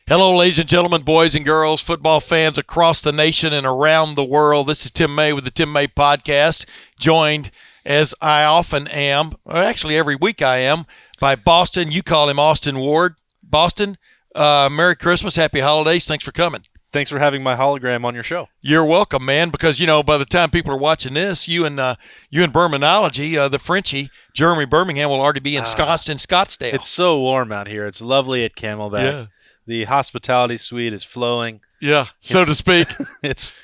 Hello, ladies and gentlemen, boys and girls, football fans across the nation and around the world. This is Tim May with the Tim May Podcast, joined, as I often am, or actually every week I am, by Boston. You call him Austin Ward. Boston, Merry Christmas, Happy Holidays. Thanks for coming. Thanks for having my hologram on your show. You're welcome, man, because, by the time people are watching this, you and Bermanology, the Frenchie, Jeremy Birmingham, will already be ensconced in Scottsdale. It's so warm out here. It's lovely at Camelback. Yeah. The hospitality suite is flowing. Yeah, so to speak. It's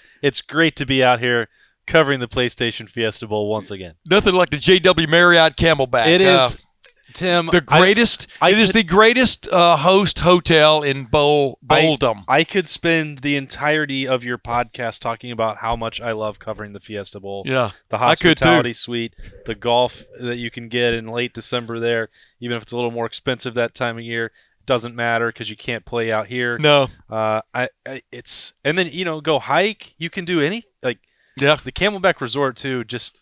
great to be out here covering the PlayStation Fiesta Bowl once again. Nothing like the JW Marriott Camelback. It is, Tim. The greatest. It is the greatest host hotel in Bowldom. I could spend the entirety of your podcast talking about how much I love covering the Fiesta Bowl. Yeah, the hospitality suite, the golf that you can get in late December there, even if it's a little more expensive that time of year. Doesn't matter because you can't play out here. No. It's and then go hike. You can do anything. The Camelback Resort too. Just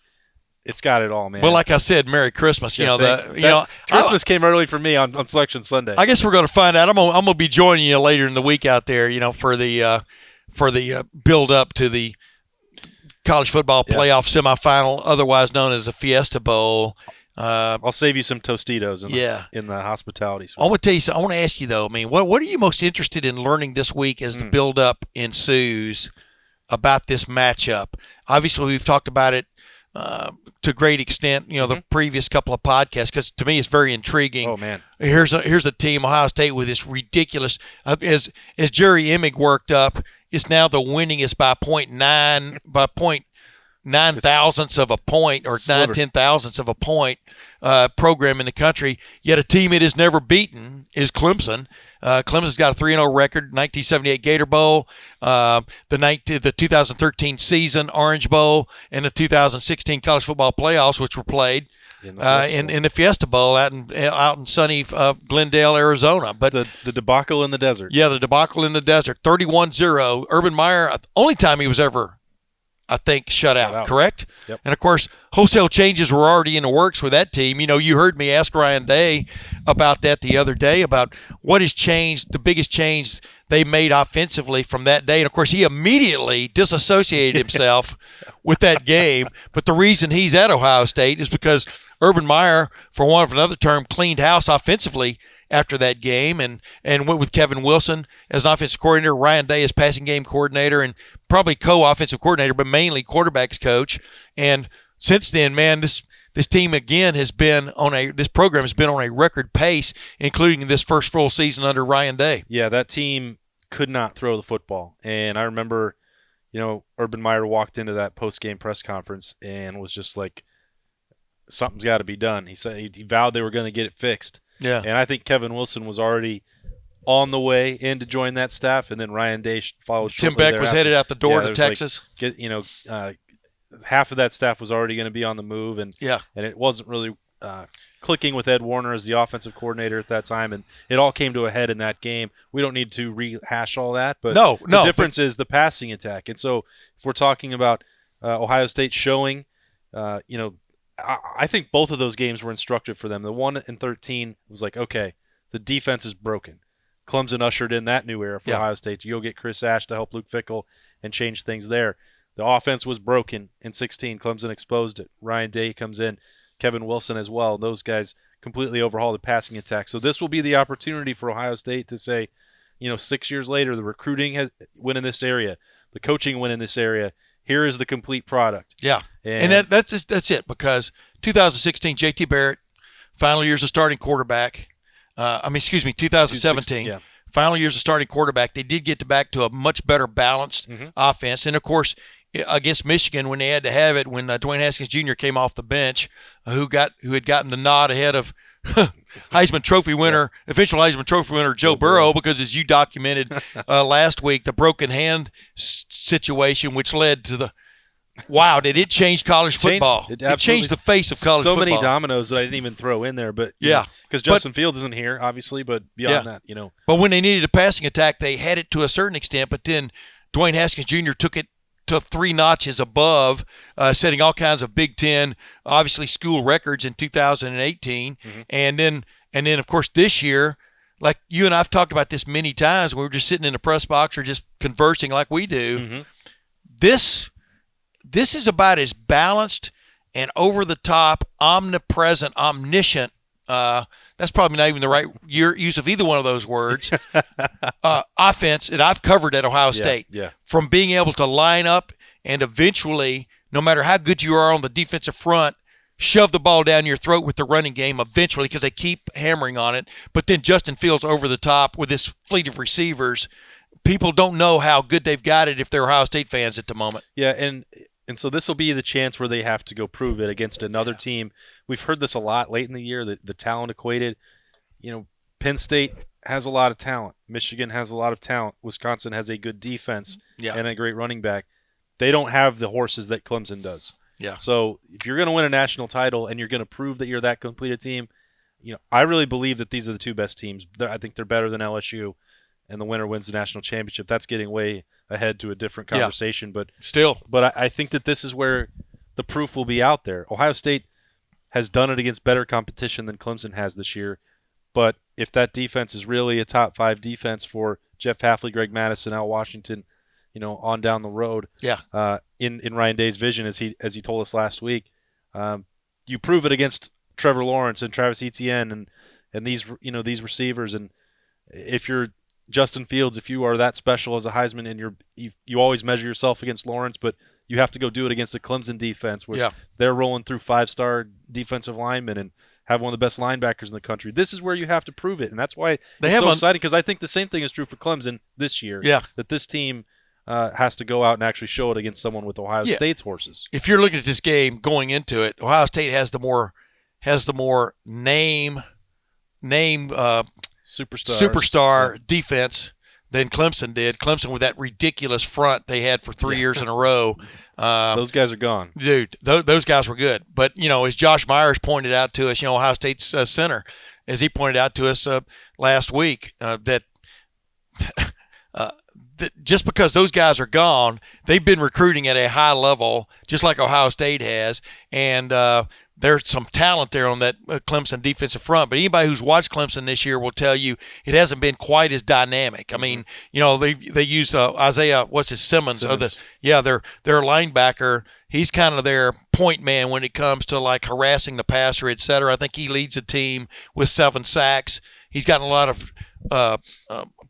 it's got it all, man. Well, like I said, Merry Christmas. Christmas came early for me on Selection Sunday. I guess we're going to find out. I'm gonna be joining you later in the week out there. For the build up to the college football playoff semifinal, otherwise known as the Fiesta Bowl. I'll save you some Tostitos in the hospitality suite. I want to tell you something. I want to ask you, though, what are you most interested in learning this week as the build-up ensues about this matchup? Obviously, we've talked about it to a great extent, the previous couple of podcasts, because to me it's very intriguing. Oh, man. Here's a team, Ohio State, with this ridiculous as Jerry Emig worked up, it's now the winningest by 0.9 thousandths of a point or 9/10 thousandths of a point program in the country. Yet a team it has never beaten is Clemson. Clemson's got a 3-0 record, 1978 Gator Bowl, the 2013 season Orange Bowl, and the 2016 college football playoffs, which were played in the Fiesta Bowl out in sunny Glendale, Arizona. But the debacle in the desert. Yeah, the debacle in the desert, 31-0. Urban Meyer, only time he was ever, I think, shut out, correct? Yep. And, of course, wholesale changes were already in the works with that team. You heard me ask Ryan Day about that the other day, about what has changed, the biggest change they made offensively from that day. And, of course, he immediately disassociated himself with that game. But the reason he's at Ohio State is because Urban Meyer, for want of another term, cleaned house offensively after that game and went with Kevin Wilson as an offensive coordinator, Ryan Day as passing game coordinator, and probably co-offensive coordinator, but mainly quarterbacks coach. And since then, man, this team again this program has been on a record pace, including this first full season under Ryan Day. Yeah, that team could not throw the football. And I remember, Urban Meyer walked into that post-game press conference and was just like, something's got to be done. He said he vowed they were going to get it fixed. Yeah. And I think Kevin Wilson was already on the way in to join that staff, and then Ryan Day followed shortly. Tim Beck was headed out the door to Texas. Half of that staff was already going to be on the move, and it wasn't really clicking with Ed Warner as the offensive coordinator at that time, and it all came to a head in that game. We don't need to rehash all that, but the difference is the passing attack. And so if we're talking about Ohio State showing, I think both of those games were instructive for them. The 1-13 was like, okay, the defense is broken. Clemson ushered in that new era for Ohio State. You'll get Chris Ash to help Luke Fickell and change things there. The offense was broken in 16. Clemson exposed it. Ryan Day comes in, Kevin Wilson as well. Those guys completely overhauled the passing attack. So this will be the opportunity for Ohio State to say, 6 years later, the recruiting went in this area, the coaching went in this area. Here is the complete product. Yeah, and that's it, because 2016, J.T. Barrett, final years of starting quarterback. 2017, final years of starting quarterback. They did get back to a much better balanced offense. And, of course, against Michigan, when they had to have it, when Dwayne Haskins Jr. came off the bench, who had gotten the nod ahead of Heisman Trophy winner, eventual Heisman Trophy winner Joe Burrow, because as you documented last week, the broken hand situation, which led to the wow, did it change college football? It changed the face of college football. So many dominoes that I didn't even throw in there, but because Justin Fields isn't here, obviously, but beyond that, But when they needed a passing attack, they had it to a certain extent, but then Dwayne Haskins Jr. took it to 3 notches above, setting all kinds of Big Ten, obviously school records in 2018, and then of course this year, like you and I've talked about this many times. We were just sitting in the press box or just conversing like we do. Mm-hmm. This is about as balanced and over the top, omnipresent, omniscient. That's probably not even the right use of either one of those words. Offense, and I've covered at Ohio State. Yeah. From being able to line up and eventually, no matter how good you are on the defensive front, shove the ball down your throat with the running game eventually because they keep hammering on it. But then Justin Fields over the top with this fleet of receivers. People don't know how good they've got it if they're Ohio State fans at the moment. Yeah, and so this will be the chance where they have to go prove it against another team. We've heard this a lot late in the year, the talent equated. Penn State has a lot of talent. Michigan has a lot of talent. Wisconsin has a good defense and a great running back. They don't have the horses that Clemson does. Yeah. So if you're going to win a national title and you're going to prove that you're that completed team, I really believe that these are the two best teams. I think they're better than LSU, and the winner wins the national championship. That's getting way ahead to a different conversation, but I think that this is where the proof will be out there. Ohio State has done it against better competition than Clemson has this year, but if that defense is really a top 5 defense for Jeff Hafley, Greg Madison, Al Washington, on down the road, in Ryan Day's vision, as he told us last week, you prove it against Trevor Lawrence and Travis Etienne and these these receivers, and if you're Justin Fields, if you are that special as a Heisman, and you always measure yourself against Lawrence, but you have to go do it against a Clemson defense where they're rolling through 5-star defensive linemen and have one of the best linebackers in the country. This is where you have to prove it, and that's why it's so exciting, because I think the same thing is true for Clemson this year. Yeah. That this team has to go out and actually show it against someone with Ohio State's horses. If you're looking at this game going into it, Ohio State has the more name superstar defense than Clemson did. Clemson with that ridiculous front they had for 3 years in a row. Those guys are gone. Dude, those guys were good. But, as Josh Myers pointed out to us, Ohio State's center, as he pointed out to us last week, that just because those guys are gone, they've been recruiting at a high level, just like Ohio State has. And there's some talent there on that Clemson defensive front. But anybody who's watched Clemson this year will tell you it hasn't been quite as dynamic. I mean, they used Isaiah, Simmons. Their linebacker. He's kind of their point man when it comes to like harassing the passer, et cetera. I think he leads the team with 7 sacks. He's gotten a lot of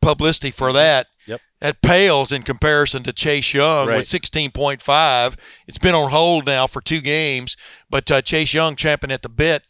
publicity for that. Yep. That pales in comparison to Chase Young with 16.5. It's been on hold now for 2 games, but Chase Young champing at the bit,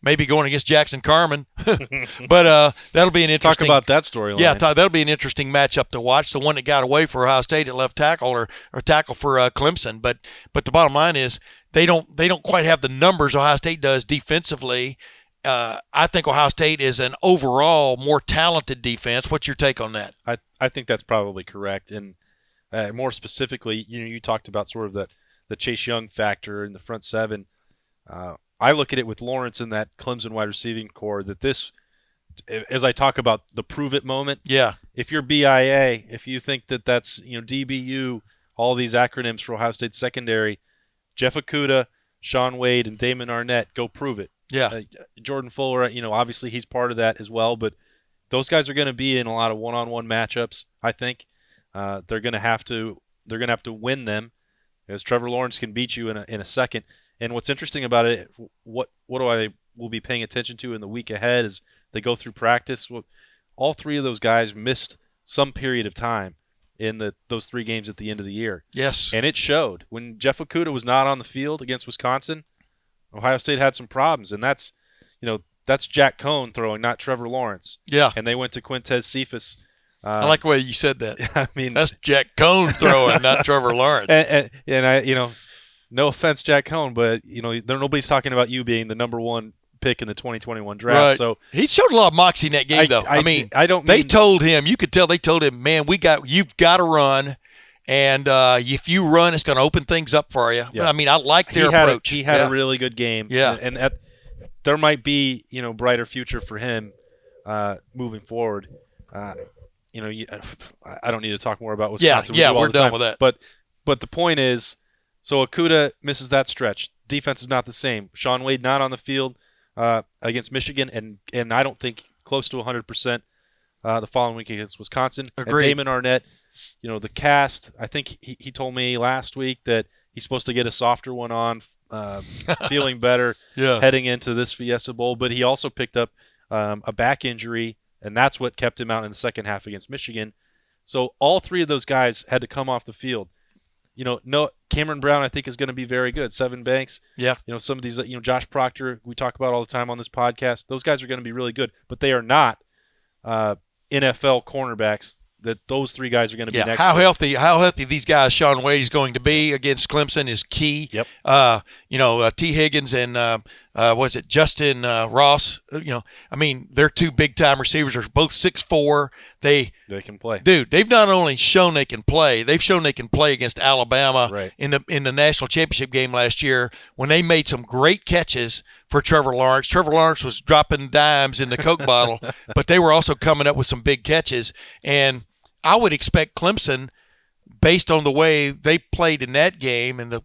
maybe going against Jackson Carman. But that'll be an interesting – talk about that storyline. Yeah, that'll be an interesting matchup to watch, the one that got away for Ohio State at left tackle or tackle for Clemson. But the bottom line is they don't quite have the numbers Ohio State does defensively. I think Ohio State is an overall more talented defense. What's your take on that? I think that's probably correct. And more specifically, you talked about sort of the Chase Young factor in the front 7. I look at it with Lawrence in that Clemson wide receiving core, that this, as I talk about the prove it moment, if you're BIA, if you think that's DBU, all these acronyms for Ohio State secondary, Jeff Okudah, Sean Wade, and Damon Arnett, go prove it. Yeah. Jordan Fuller, obviously he's part of that as well, but those guys are going to be in a lot of one-on-one matchups, I think. They're going to have to win them, as Trevor Lawrence can beat you in a second. And what's interesting about it, what I will be paying attention to in the week ahead as they go through practice, all 3 of those guys missed some period of time in those 3 games at the end of the year. Yes. And it showed. When Jeff Okudah was not on the field against Wisconsin, Ohio State had some problems, and that's Jack Cohn throwing, not Trevor Lawrence. Yeah. And they went to Quintez Cephas. I like the way you said that. I mean, that's Jack Cohn throwing, not Trevor Lawrence. And I, no offense, Jack Cohn, but nobody's talking about you being the number 1 pick in the 2021 draft. Right. So he showed a lot of moxie in that game, though. They told him, you could tell they told him, man, you've got to run. And if you run, it's going to open things up for you. Yeah. I mean, I like their approach. He had a really good game. Yeah. And there might be, brighter future for him moving forward. I don't need to talk more about Wisconsin. Yeah, we're done with that. But the point is, so Okudah misses that stretch. Defense is not the same. Sean Wade not on the field against Michigan, and I don't think close to 100%. the following week against Wisconsin. Agreed. And Damon Arnett, the cast, I think he told me last week that he's supposed to get a softer one on, feeling better heading into this Fiesta Bowl. But he also picked up a back injury, and that's what kept him out in the second half against Michigan. So all three of those guys had to come off the field. No, Cameron Brown, I think, is going to be very good. Sevyn Banks. Yeah. Some of these, Josh Proctor, we talk about all the time on this podcast. Those guys are going to be really good, but they are not NFL cornerbacks. That those three guys are going to be next. How healthy these guys, Shaun Wade, is going to be against Clemson is key. Yep. T. Higgins and was it Justin Ross? They're two big time receivers. They're both 6'4". They can play. Dude, they've not only shown they can play, they've shown they can play against Alabama in the national championship game last year when they made some great catches for Trevor Lawrence. Trevor Lawrence was dropping dimes in the Coke bottle, but they were also coming up with some big catches. And I would expect Clemson, based on the way they played in that game, and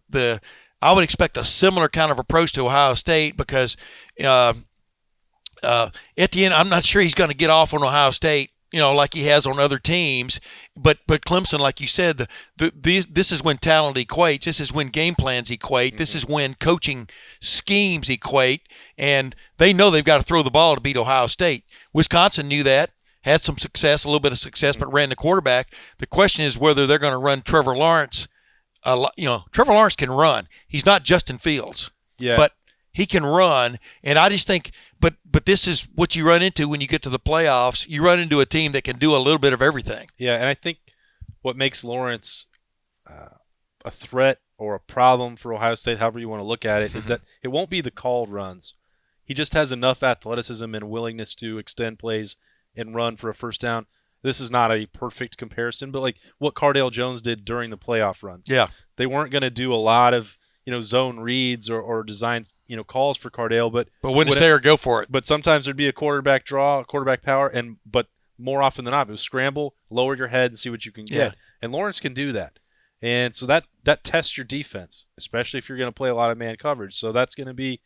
I would expect a similar kind of approach to Ohio State because at the end, I'm not sure he's going to get off on Ohio State, like he has on other teams. But Clemson, like you said, this is when talent equates. This is when game plans equate. This is when coaching schemes equate. And they know they've got to throw the ball to beat Ohio State. Wisconsin knew that. Had some success, a little bit of success, but ran the quarterback. The question is whether they're going to run Trevor Lawrence. Trevor Lawrence can run. He's not Justin Fields, but he can run. And I just think, but this is what you run into when you get to the playoffs. You run into a team that can do a little bit of everything. Yeah, and I think what makes Lawrence a threat or a problem for Ohio State, however you want to look at it, is that it won't be the called runs. He just has enough athleticism and willingness to extend plays and run for a first down. This is not a perfect comparison, but like what Cardale Jones did during the playoff run. Yeah. They weren't going to do a lot of, zone reads or design, calls for Cardale, but when it's there, go for it. But sometimes there'd be a quarterback draw, a quarterback power, but more often than not, it was scramble, lower your head and see what you can get. And Lawrence can do that. And so that tests your defense, especially if you're going to play a lot of man coverage. So that's going to be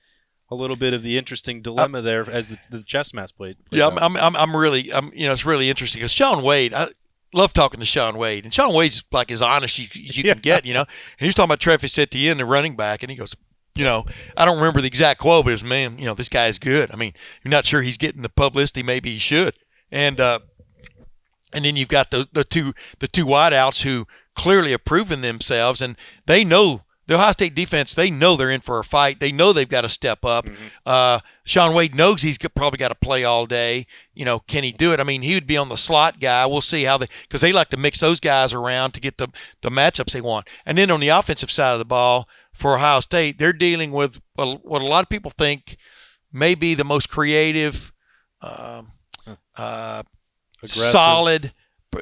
a little bit of the interesting dilemma there as the chess match played. It's really interesting because Shaun Wade, I love talking to Shaun Wade, and Shaun Wade's like as honest as you can get, And he was talking about Travis Etienne, the running back, and he goes, I don't remember the exact quote, but it was, man, this guy is good. I mean, you're not sure he's getting the publicity maybe he should, and then you've got the two wideouts who clearly have proven themselves, and they know. The Ohio State defense, they know they're in for a fight. They know they've got to step up. Shaun Wade knows he's probably got to play all day. Can he do it? I mean, he would be on the slot guy. We'll see how because they like to mix those guys around to get the matchups they want. And then on the offensive side of the ball for Ohio State, they're dealing with what a lot of people think may be the most creative, solid.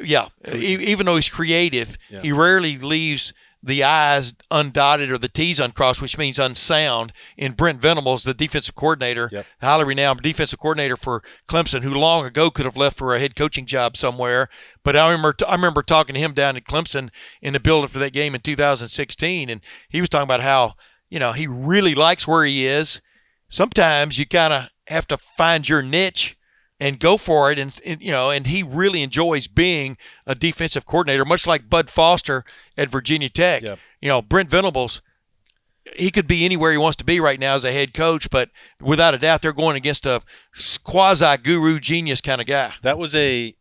Yeah, even though he's creative, he rarely leaves the I's undotted or the T's uncrossed, which means unsound, in Brent Venables, the defensive coordinator, highly renowned defensive coordinator for Clemson, who long ago could have left for a head coaching job somewhere. But I remember talking to him down at Clemson in the build-up to that game in 2016, and he was talking about how, he really likes where he is. Sometimes you kind of have to find your niche and go for it, and he really enjoys being a defensive coordinator, much like Bud Foster at Virginia Tech. Brent Venables, he could be anywhere he wants to be right now as a head coach, but without a doubt, they're going against a quasi-guru genius kind of guy. That was a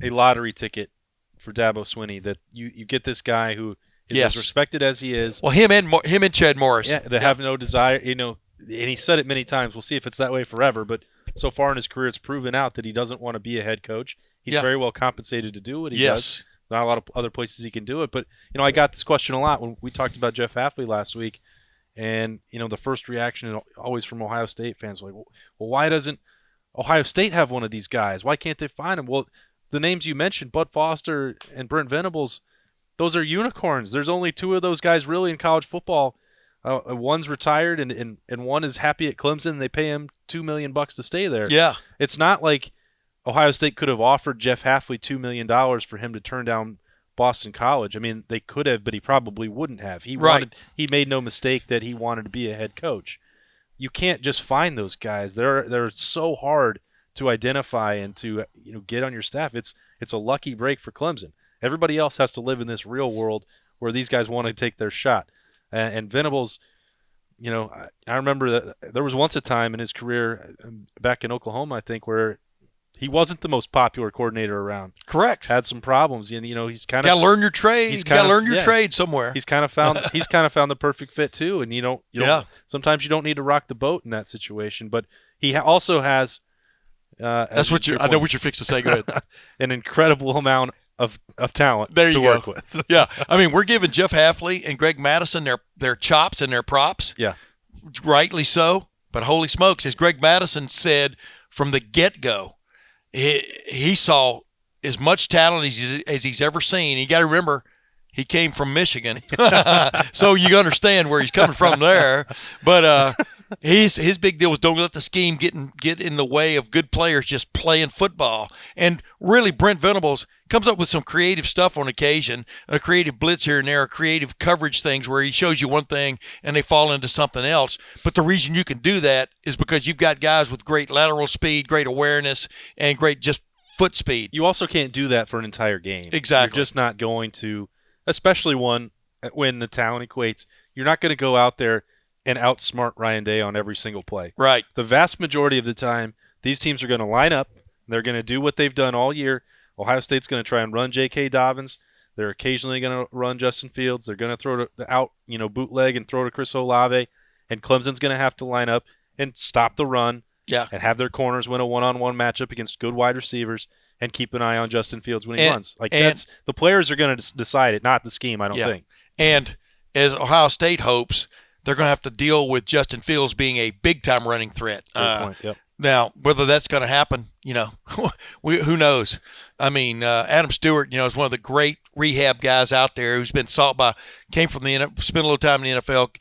lottery ticket for Dabo Swinney, that you get this guy who is as respected as he is. Well, him and Chad Morris. Yeah, they have no desire, and he said it many times. We'll see if it's that way forever, but so far in his career, it's proven out that he doesn't want to be a head coach. He's very well compensated to do what he does. Not a lot of other places he can do it. But, I got this question a lot when we talked about Jeff Hafley last week. And, the first reaction is always from Ohio State fans, like, well, why doesn't Ohio State have one of these guys? Why can't they find him? Well, the names you mentioned, Bud Foster and Brent Venables, those are unicorns. There's only two of those guys really in college football. One's retired and one is happy at Clemson, and they pay him $2 million to stay there. Yeah. It's not like Ohio State could have offered Jeff Hafley $2 million for him to turn down Boston College. I mean, they could have, but he probably wouldn't have. He made no mistake that he wanted to be a head coach. You can't just find those guys. They're so hard to identify and to get on your staff. It's a lucky break for Clemson. Everybody else has to live in this real world where these guys want to take their shot. And Venables, I remember that there was once a time in his career back in Oklahoma, I think, where he wasn't the most popular coordinator around. Correct. Had some problems. He's kind of got to learn your trade. He's got to learn your trade somewhere. He's kind of found the perfect fit too. And you don't. Sometimes you don't need to rock the boat in that situation. But he also has. That's what I know what you're fixing to say. Go ahead. An incredible amount of talent to work with. Yeah, I mean, we're giving Jeff Hafley and Greg Mattison their chops and their props. Yeah, rightly so. But holy smokes, as Greg Mattison said from the get-go, he saw as much talent as he's ever seen. You got to remember, he came from Michigan, so you understand where he's coming from there. But his big deal was don't let the scheme get in the way of good players just playing football. And really, Brent Venables comes up with some creative stuff on occasion, a creative blitz here and there, creative coverage things where he shows you one thing and they fall into something else. But the reason you can do that is because you've got guys with great lateral speed, great awareness, and great just foot speed. You also can't do that for an entire game. Exactly. You're just not going to, especially when the talent equates, you're not going to go out there and outsmart Ryan Day on every single play. Right. The vast majority of the time, these teams are going to line up. They're going to do what they've done all year. Ohio State's going to try and run J.K. Dobbins. They're occasionally going to run Justin Fields. They're going to throw the out, bootleg and throw to Chris Olave. And Clemson's going to have to line up and stop the run and have their corners win a one-on-one matchup against good wide receivers and keep an eye on Justin Fields when he runs. That's the players are going to decide it, not the scheme, I don't think. And as Ohio State hopes, they're going to have to deal with Justin Fields being a big-time running threat. Good point. Yep. Now, whether that's going to happen, who knows? I mean, Adam Stewart, is one of the great rehab guys out there who's been sought came from the NFL, spent a little time in the NFL,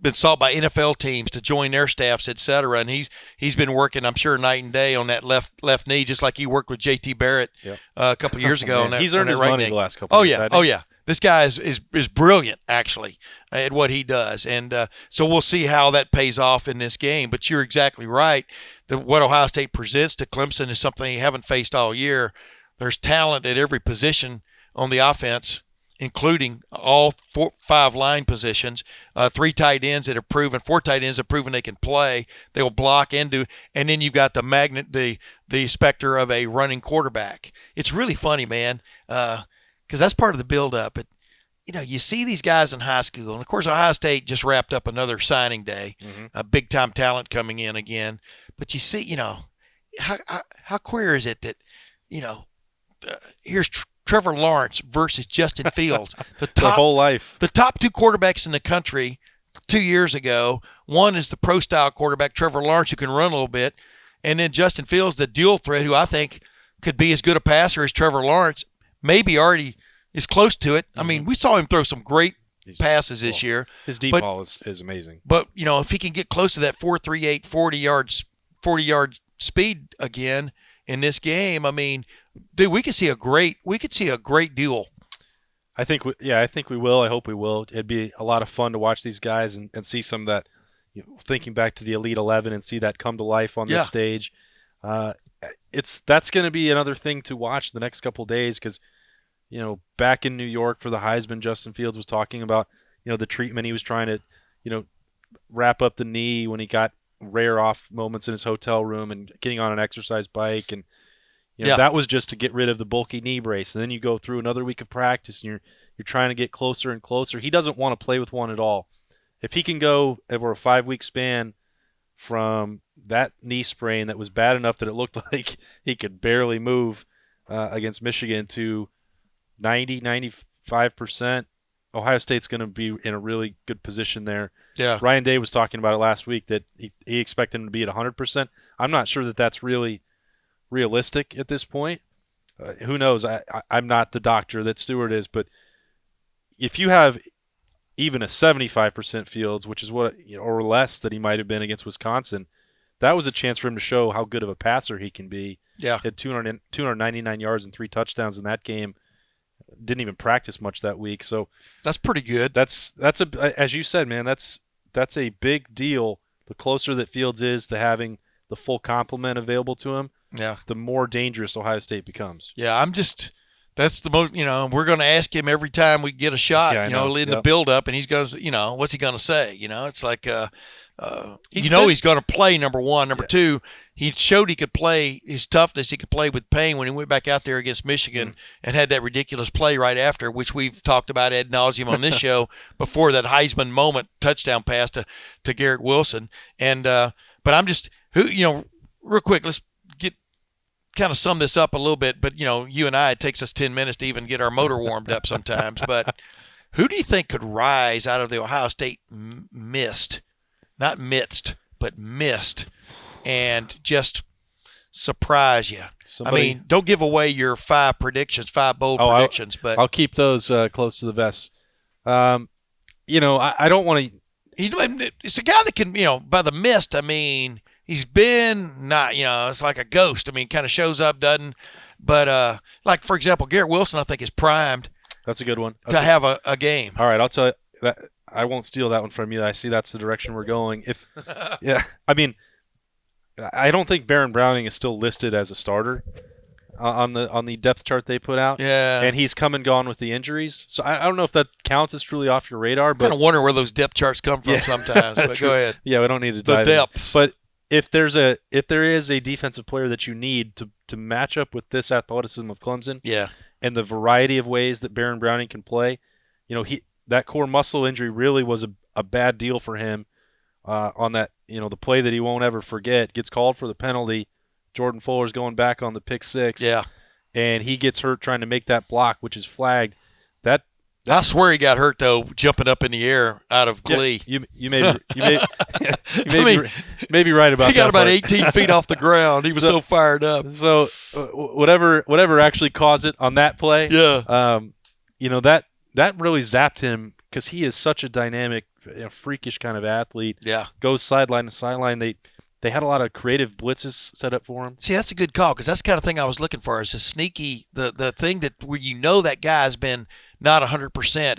been sought by NFL teams to join their staffs, et cetera. And he's been working, I'm sure, night and day on that left knee, just like he worked with J.T. Barrett a couple of years ago. On that, he's earned his right money knee. The last couple of years. Oh, yeah. This guy is brilliant, actually, at what he does. And so we'll see how that pays off in this game. But you're exactly right. What Ohio State presents to Clemson is something they haven't faced all year. There's talent at every position on the offense, including all 5 line positions, 3 tight ends that have proven, 4 tight ends that have proven they can play. They will block and do. And then you've got the specter of a running quarterback. It's really funny, man. Because that's part of the build-up. But, you see these guys in high school, and, of course, Ohio State just wrapped up another signing day, a big-time talent coming in again. But you see, how queer is it that, here's Trevor Lawrence versus Justin Fields. Their whole life. The top 2 quarterbacks in the country 2 years ago. One is the pro-style quarterback, Trevor Lawrence, who can run a little bit, and then Justin Fields, the dual threat, who I think could be as good a passer as Trevor Lawrence, maybe already is close to it. I mean, we saw him throw some great passes this year. His deep ball is amazing. But, if he can get close to that 4.38, 40-yard speed again in this game, I mean, dude, we could see a great duel. I think we will. I hope we will. It'd be a lot of fun to watch these guys and see some of that, thinking back to the Elite 11 and see that come to life on this stage. That's going to be another thing to watch the next couple of days because, back in New York for the Heisman, Justin Fields was talking about, the treatment he was trying to, wrap up the knee when he got rare off moments in his hotel room and getting on an exercise bike. And, that was just to get rid of the bulky knee brace. And then you go through another week of practice and you're trying to get closer and closer. He doesn't want to play with one at all. If he can go over a 5-week span from that knee sprain that was bad enough that it looked like he could barely move against Michigan to 95%, Ohio State's going to be in a really good position there. Yeah. Ryan Day was talking about it last week that he expected him to be at 100%. I'm not sure that that's really realistic at this point. Who knows? I'm not the doctor that Stewart is, but if you have even a 75% Fields, which is what or less that he might have been against Wisconsin, that was a chance for him to show how good of a passer he can be. Yeah. He had 299 yards and 3 touchdowns in that game. Didn't even practice much that week, so that's pretty good. That's as you said, man. That's a big deal. The closer that Fields is to having the full complement available to him, the more dangerous Ohio State becomes. Yeah, that's the most, we're going to ask him every time we get a shot, in the build-up, and he's going to, what's he going to say? It's like, he's going to play, number one. Number two, he showed he could play his toughness. He could play with pain when he went back out there against Michigan and had that ridiculous play right after, which we've talked about ad nauseum on this show before, that Heisman moment touchdown pass to Garrett Wilson. And but I'm just, real quick, let's kind of sum this up a little bit, but you and I, it takes us 10 minutes to even get our motor warmed up sometimes. But who do you think could rise out of the Ohio State mist, not midst, but mist, and just surprise you? Don't give away your five bold predictions, but I'll keep those close to the vest. I don't want to. It's a guy that can, by the mist. He's been not, it's like a ghost. Kind of shows up, doesn't. But, like, for example, Garrett Wilson, I think, is primed. That's a good one. To have a game. All right, I'll tell you that. I won't steal that one from you. I see that's the direction we're going. I don't think Baron Browning is still listed as a starter on the depth chart they put out. Yeah. And he's come and gone with the injuries. So I don't know if that counts as truly off your radar. But I kind of wonder where those depth charts come from sometimes. But go ahead. Yeah, we don't need to dive the depths. But if there is a defensive player that you need to match up with this athleticism of Clemson, and the variety of ways that Baron Browning can play, that core muscle injury really was a bad deal for him. On that, the play that he won't ever forget, gets called for the penalty. Jordan Fuller's going back on the pick six. Yeah, and he gets hurt trying to make that block, which is flagged. I swear he got hurt though, jumping up in the air out of glee. Yeah, you may be right about that. He got about 18 feet off the ground. He was so fired up. So whatever actually caused it on that play, that really zapped him, because he is such a dynamic, freakish kind of athlete. Yeah, goes sideline to sideline. They had a lot of creative blitzes set up for him. See, that's a good call, because that's the kind of thing I was looking for. Is a sneaky, the thing that where that guy's been not 100%,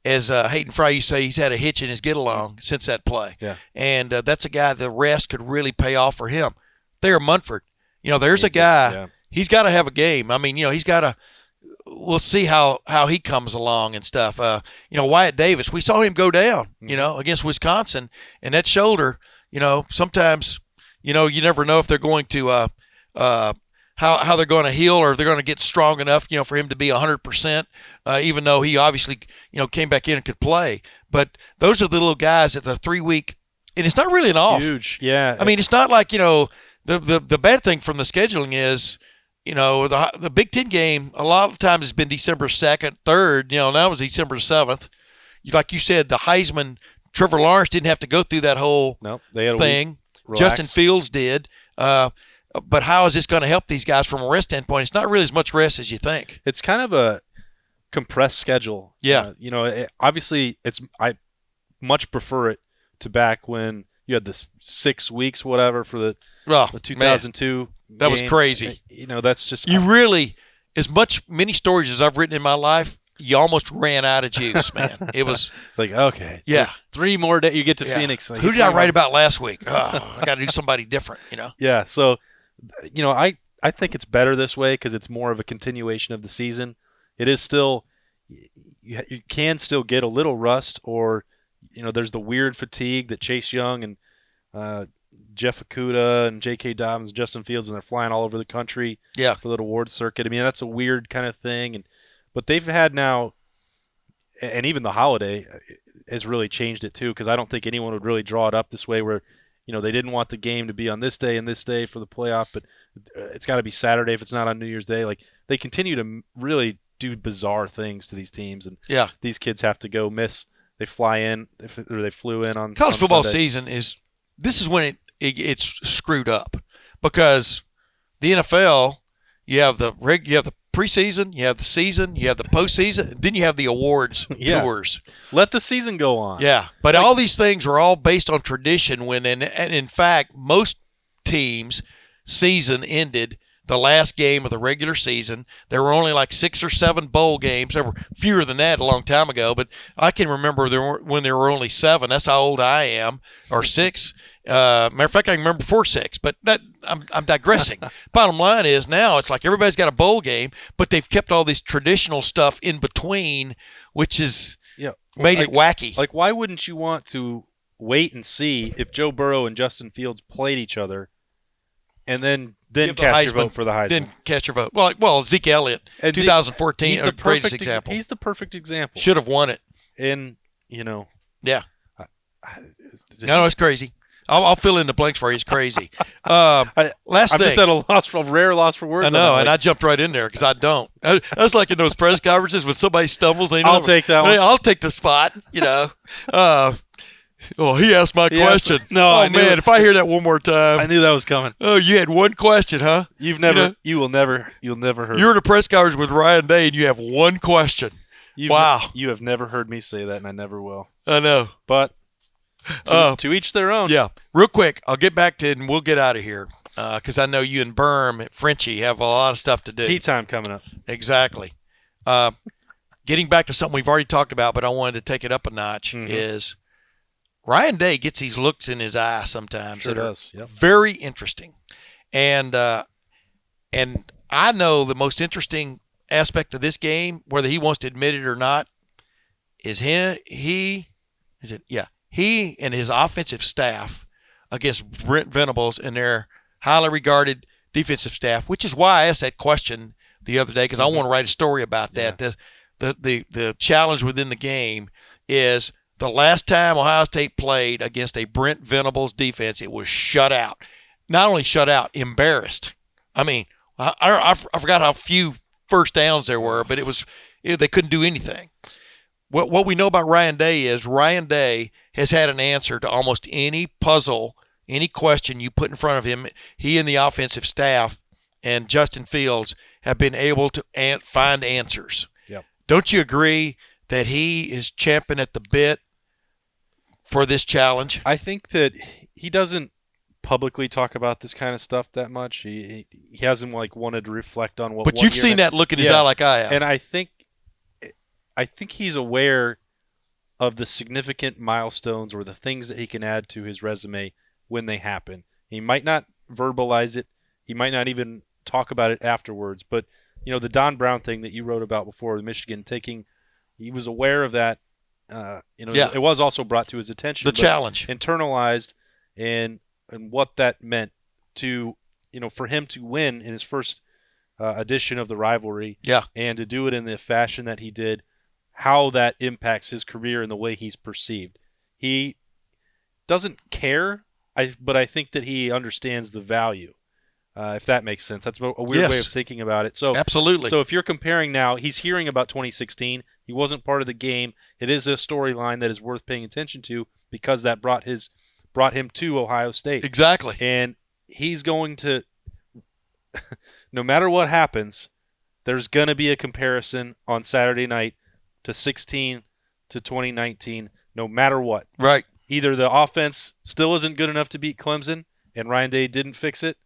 as Hayden Fry, you say he's had a hitch in his get along since that play. Yeah, and that's a guy the rest could really pay off for him. Thayer Munford, there's a guy. Yeah. He's got to have a game. He's got to. We'll see how he comes along and stuff. Wyatt Davis, we saw him go down, against Wisconsin, and that shoulder. Sometimes, you never know if they're going to how they're going to heal, or if they're going to get strong enough, for him to be 100%. Even though he obviously, came back in and could play. But those are the little guys that are 3 week, and it's not really an off. Huge, yeah. It's not like the bad thing from the scheduling is. The Big Ten game a lot of times has been December 2nd, 3rd. Now it was December 7th. Like you said, the Heisman, Trevor Lawrence didn't have to go through that whole thing. Justin Fields did. But how is this going to help these guys from a rest standpoint? It's not really as much rest as you think. It's kind of a compressed schedule. Yeah. Obviously, I much prefer it to back when you had this 6 weeks, whatever, for the 2002 man. That was crazy. That's just many stories as I've written in my life. You almost ran out of juice, man. It was like, okay, yeah, 3 more days. You get to Phoenix. Who did I write about last week? Oh, I got to do somebody different. Yeah. So, I think it's better this way, because it's more of a continuation of the season. It is still, you can still get a little rust, or there's the weird fatigue that Chase Young and Jeff Okudah and J.K. Dobbins and Justin Fields, when they're flying all over the country for the award circuit. That's a weird kind of thing. But they've had now, and even the holiday has really changed it too, because I don't think anyone would really draw it up this way where, they didn't want the game to be on this day and this day for the playoff, but it's got to be Saturday if it's not on New Year's Day. Like, they continue to really do bizarre things to these teams, and these kids have to go miss. They fly in, or they flew in on college football Sunday. Season this is when it's screwed up, because the NFL, you have the preseason, you have the season, you have the postseason, then you have the awards tours. Let the season go on. Yeah, but all these things are all based on tradition. And in fact, most teams' season ended the last game of the regular season. There were only like 6 or 7 bowl games. There were fewer than that a long time ago, but I can remember when there were only 7. That's how old I am, or 6. Matter of fact, I can remember 4-6, but I'm digressing. Bottom line is now it's like everybody's got a bowl game, but they've kept all this traditional stuff in between, which is made it wacky. Like, why wouldn't you want to wait and see if Joe Burrow and Justin Fields played each other, and then cast your vote for the Heisman? Then cast your vote. Well, Zeke Elliott, 2014, he's the greatest example. He's the perfect example. Should have won it. And yeah. No, it's crazy. I'll fill in the blanks for you. It's crazy. I'm just at a rare loss for words. I know, and I jumped right in there because I don't. That's like in those press conferences when somebody stumbles. I'll take that one. I'll take the spot. Well, he asked my question. Man, if I hear that one more time. I knew that was coming. Oh, you had one question, huh? You'll never heard. You're in a press conference with Ryan Day, and you have one question. Wow. You have never heard me say that, and I never will. I know. But to each their own. Yeah. Real quick, I'll get back to it, and we'll get out of here because I know you and Berm, Frenchie, have a lot of stuff to do. Tea time coming up. Exactly. Getting back to something we've already talked about, but I wanted to take it up a notch, is Ryan Day gets these looks in his eye sometimes that are very interesting. And I know the most interesting aspect of this game, whether he wants to admit it or not, is he and his offensive staff against Brent Venables and their highly regarded defensive staff, which is why I asked that question the other day because I want to write a story about that. Yeah. The challenge within the game is the last time Ohio State played against a Brent Venables defense, it was shut out. Not only shut out, embarrassed. I mean, I forgot how few first downs there were, but they couldn't do anything. What we know about Ryan Day is Ryan Day has had an answer to almost any puzzle, any question you put in front of him. He and the offensive staff and Justin Fields have been able to find answers. Yep. Don't you agree that he is champing at the bit for this challenge? I think that he doesn't publicly talk about this kind of stuff that much. He hasn't wanted to reflect on what. But you've seen that look in his eye like I have. And I think he's aware of the significant milestones or the things that he can add to his resume when they happen. He might not verbalize it. He might not even talk about it afterwards. But the Don Brown thing that you wrote about before, the Michigan he was aware of that. It was also brought to his attention. The challenge internalized and what that meant to for him to win in his first edition of the rivalry. Yeah. And to do it in the fashion that he did, how that impacts his career and the way he's perceived. He doesn't care, but I think that he understands the value, if that makes sense. That's a weird way of thinking about it. So absolutely. So if you're comparing now, he's hearing about 2016. He wasn't part of the game. It is a storyline that is worth paying attention to because that brought him to Ohio State. Exactly. And he's going to, no matter what happens, there's going to be a comparison on Saturday night to 16 to 2019, no matter what. Right. Either the offense still isn't good enough to beat Clemson, and Ryan Day didn't fix it,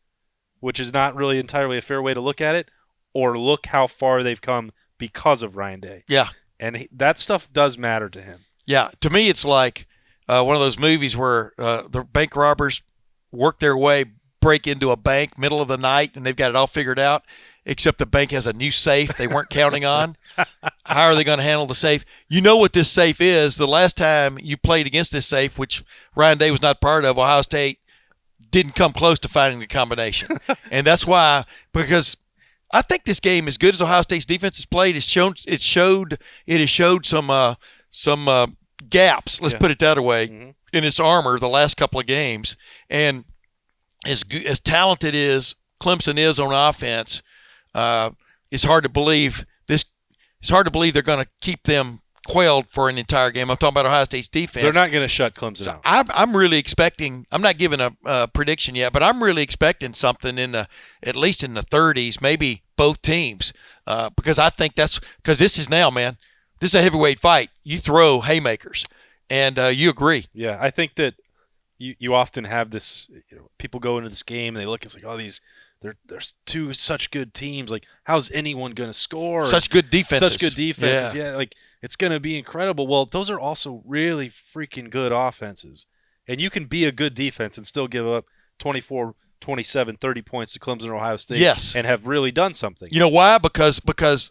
which is not really entirely a fair way to look at it, or look how far they've come because of Ryan Day. Yeah. And that stuff does matter to him. Yeah. To me, it's like one of those movies where the bank robbers work their way, break into a bank middle of the night, and they've got it all figured out, except the bank has a new safe they weren't counting on. How are they going to handle the safe? You know what this safe is. The last time you played against this safe, which Ryan Day was not part of, Ohio State didn't come close to finding the combination. And that's why, because I think this game, as good as Ohio State's defense has played, it has showed some gaps, let's put it that way, in its armor the last couple of games. And as talented as Clemson is on offense, it's hard to believe they're going to keep them quailed for an entire game. I'm talking about Ohio State's defense. They're not going to shut Clemson out. I'm really expecting. I'm not giving a prediction yet, but I'm really expecting something at least in the 30s, maybe both teams, because I think because this is now, man. This is a heavyweight fight. You throw haymakers, and you agree. Yeah, I think that you often have this. People go into this game and they look. It's like, there's two such good teams. Like, how's anyone going to score? Such good defenses. Yeah, like it's going to be incredible. Well, those are also really freaking good offenses. And you can be a good defense and still give up 24, 27, 30 points to Clemson or Ohio State and have really done something. You know why? Because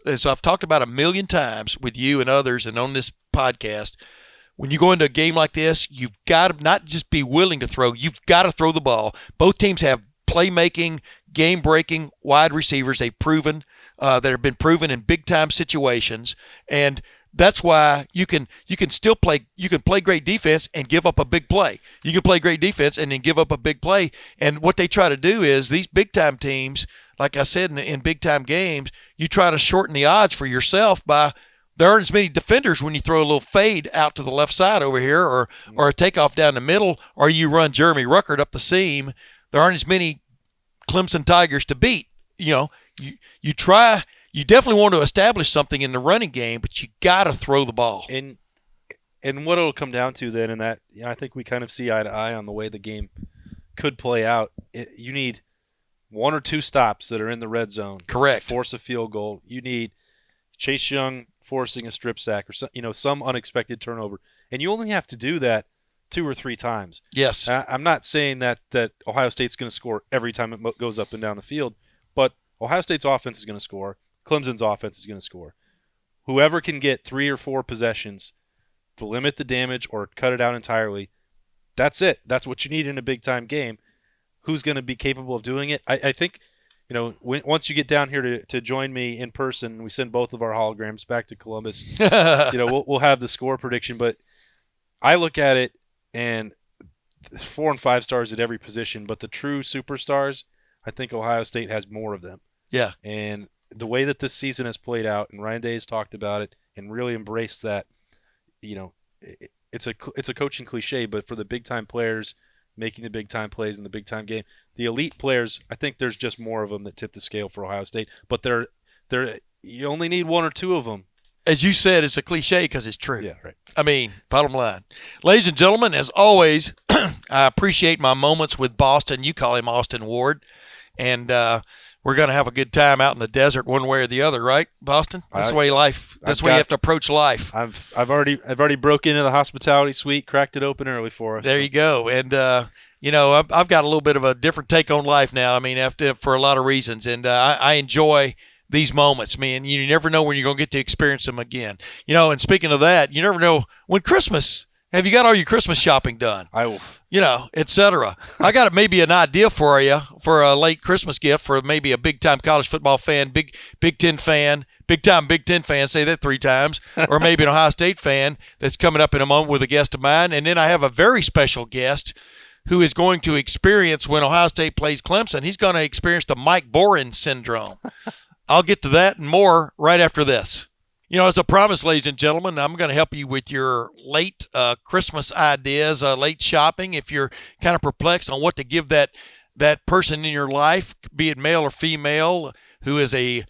as I've talked about a million times with you and others and on this podcast, when you go into a game like this, you've got to not just be willing to throw, you've got to throw the ball. Both teams have playmaking, game-breaking wide receivers they've proven that have been proven in big-time situations, and that's why you can still play. You can play great defense and give up a big play. You can play great defense and then give up a big play. And what they try to do is these big-time teams, like I said in big-time games, you try to shorten the odds for yourself by there aren't as many defenders when you throw a little fade out to the left side over here or a takeoff down the middle, or you run Jeremy Ruckert up the seam. There aren't as many Clemson Tigers to beat. You try. You definitely want to establish something in the running game, but you got to throw the ball. And what it'll come down to then, and that I think we kind of see eye to eye on the way the game could play out. You need 1 or 2 stops that are in the red zone. Correct. Force a field goal. You need Chase Young forcing a strip sack or some unexpected turnover, and you only have to do that 2 or 3 times. Yes. I'm not saying that Ohio State's going to score every time it goes up and down the field, but Ohio State's offense is going to score. Clemson's offense is going to score. Whoever can get 3 or 4 possessions to limit the damage or cut it out entirely, that's it. That's what you need in a big-time game. Who's going to be capable of doing it? I think, once you get down here to join me in person, we send both of our holograms back to Columbus. We'll have the score prediction. But I look at it, and 4 and 5 stars at every position. But the true superstars, I think Ohio State has more of them. Yeah. And the way that this season has played out, and Ryan Day has talked about it and really embraced that, it's a coaching cliche, but for the big-time players making the big-time plays in the big-time game, the elite players, I think there's just more of them that tip the scale for Ohio State. But you only need 1 or 2 of them. As you said, it's a cliche because it's true. Yeah, right. I mean, bottom line. Ladies and gentlemen, as always, I appreciate my moments with Boston. You call him Austin Ward. And we're going to have a good time out in the desert one way or the other, right, Boston? That's the way life. That's the way you have to approach life. I've already broke into the hospitality suite, cracked it open early for us. There you go. And I've got a little bit of a different take on life now. I mean, for a lot of reasons, and I enjoy these moments, man. You never know when you're going to get to experience them again. And speaking of that, you never know when Christmas. Have you got all your Christmas shopping done? I will. Et cetera. I got maybe an idea for you for a late Christmas gift for maybe a big-time college football fan, Big Ten fan, big-time Big Ten fan, say that 3 times, or maybe an Ohio State fan that's coming up in a moment with a guest of mine. And then I have a very special guest who is going to experience when Ohio State plays Clemson. He's going to experience the Mike Boren syndrome. I'll get to that and more right after this. As I promised, ladies and gentlemen, I'm going to help you with your late Christmas ideas, late shopping. If you're kind of perplexed on what to give that person in your life, be it male or female, who is a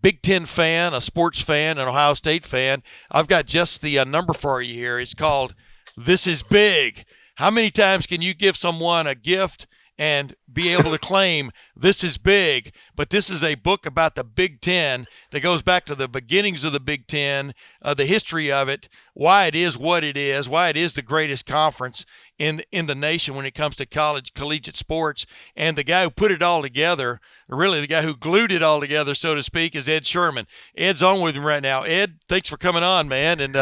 Big Ten fan, a sports fan, an Ohio State fan, I've got just the number for you here. It's called This Is Big. How many times can you give someone a gift and be able to claim this is big? But this is a book about the Big Ten that goes back to the beginnings of the Big Ten, the history of it, why it is what it is, why it is the greatest conference in the nation when it comes to collegiate sports. And the guy who put it all together, really the guy who glued it all together, so to speak, is Ed Sherman. Ed's on with him right now. Ed, thanks for coming on, man. And